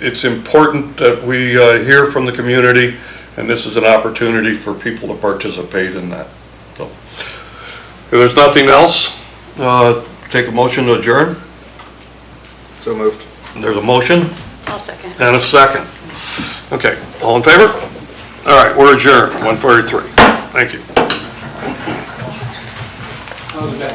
Speaker 2: it's important that we hear from the community, and this is an opportunity for people to participate in that. So, if there's nothing else, take a motion to adjourn.
Speaker 5: So moved.
Speaker 2: There's a motion.
Speaker 7: I'll second.
Speaker 2: And a second. Okay, all in favor? All right, we're adjourned, 1:43. Thank you.
Speaker 13: How's that?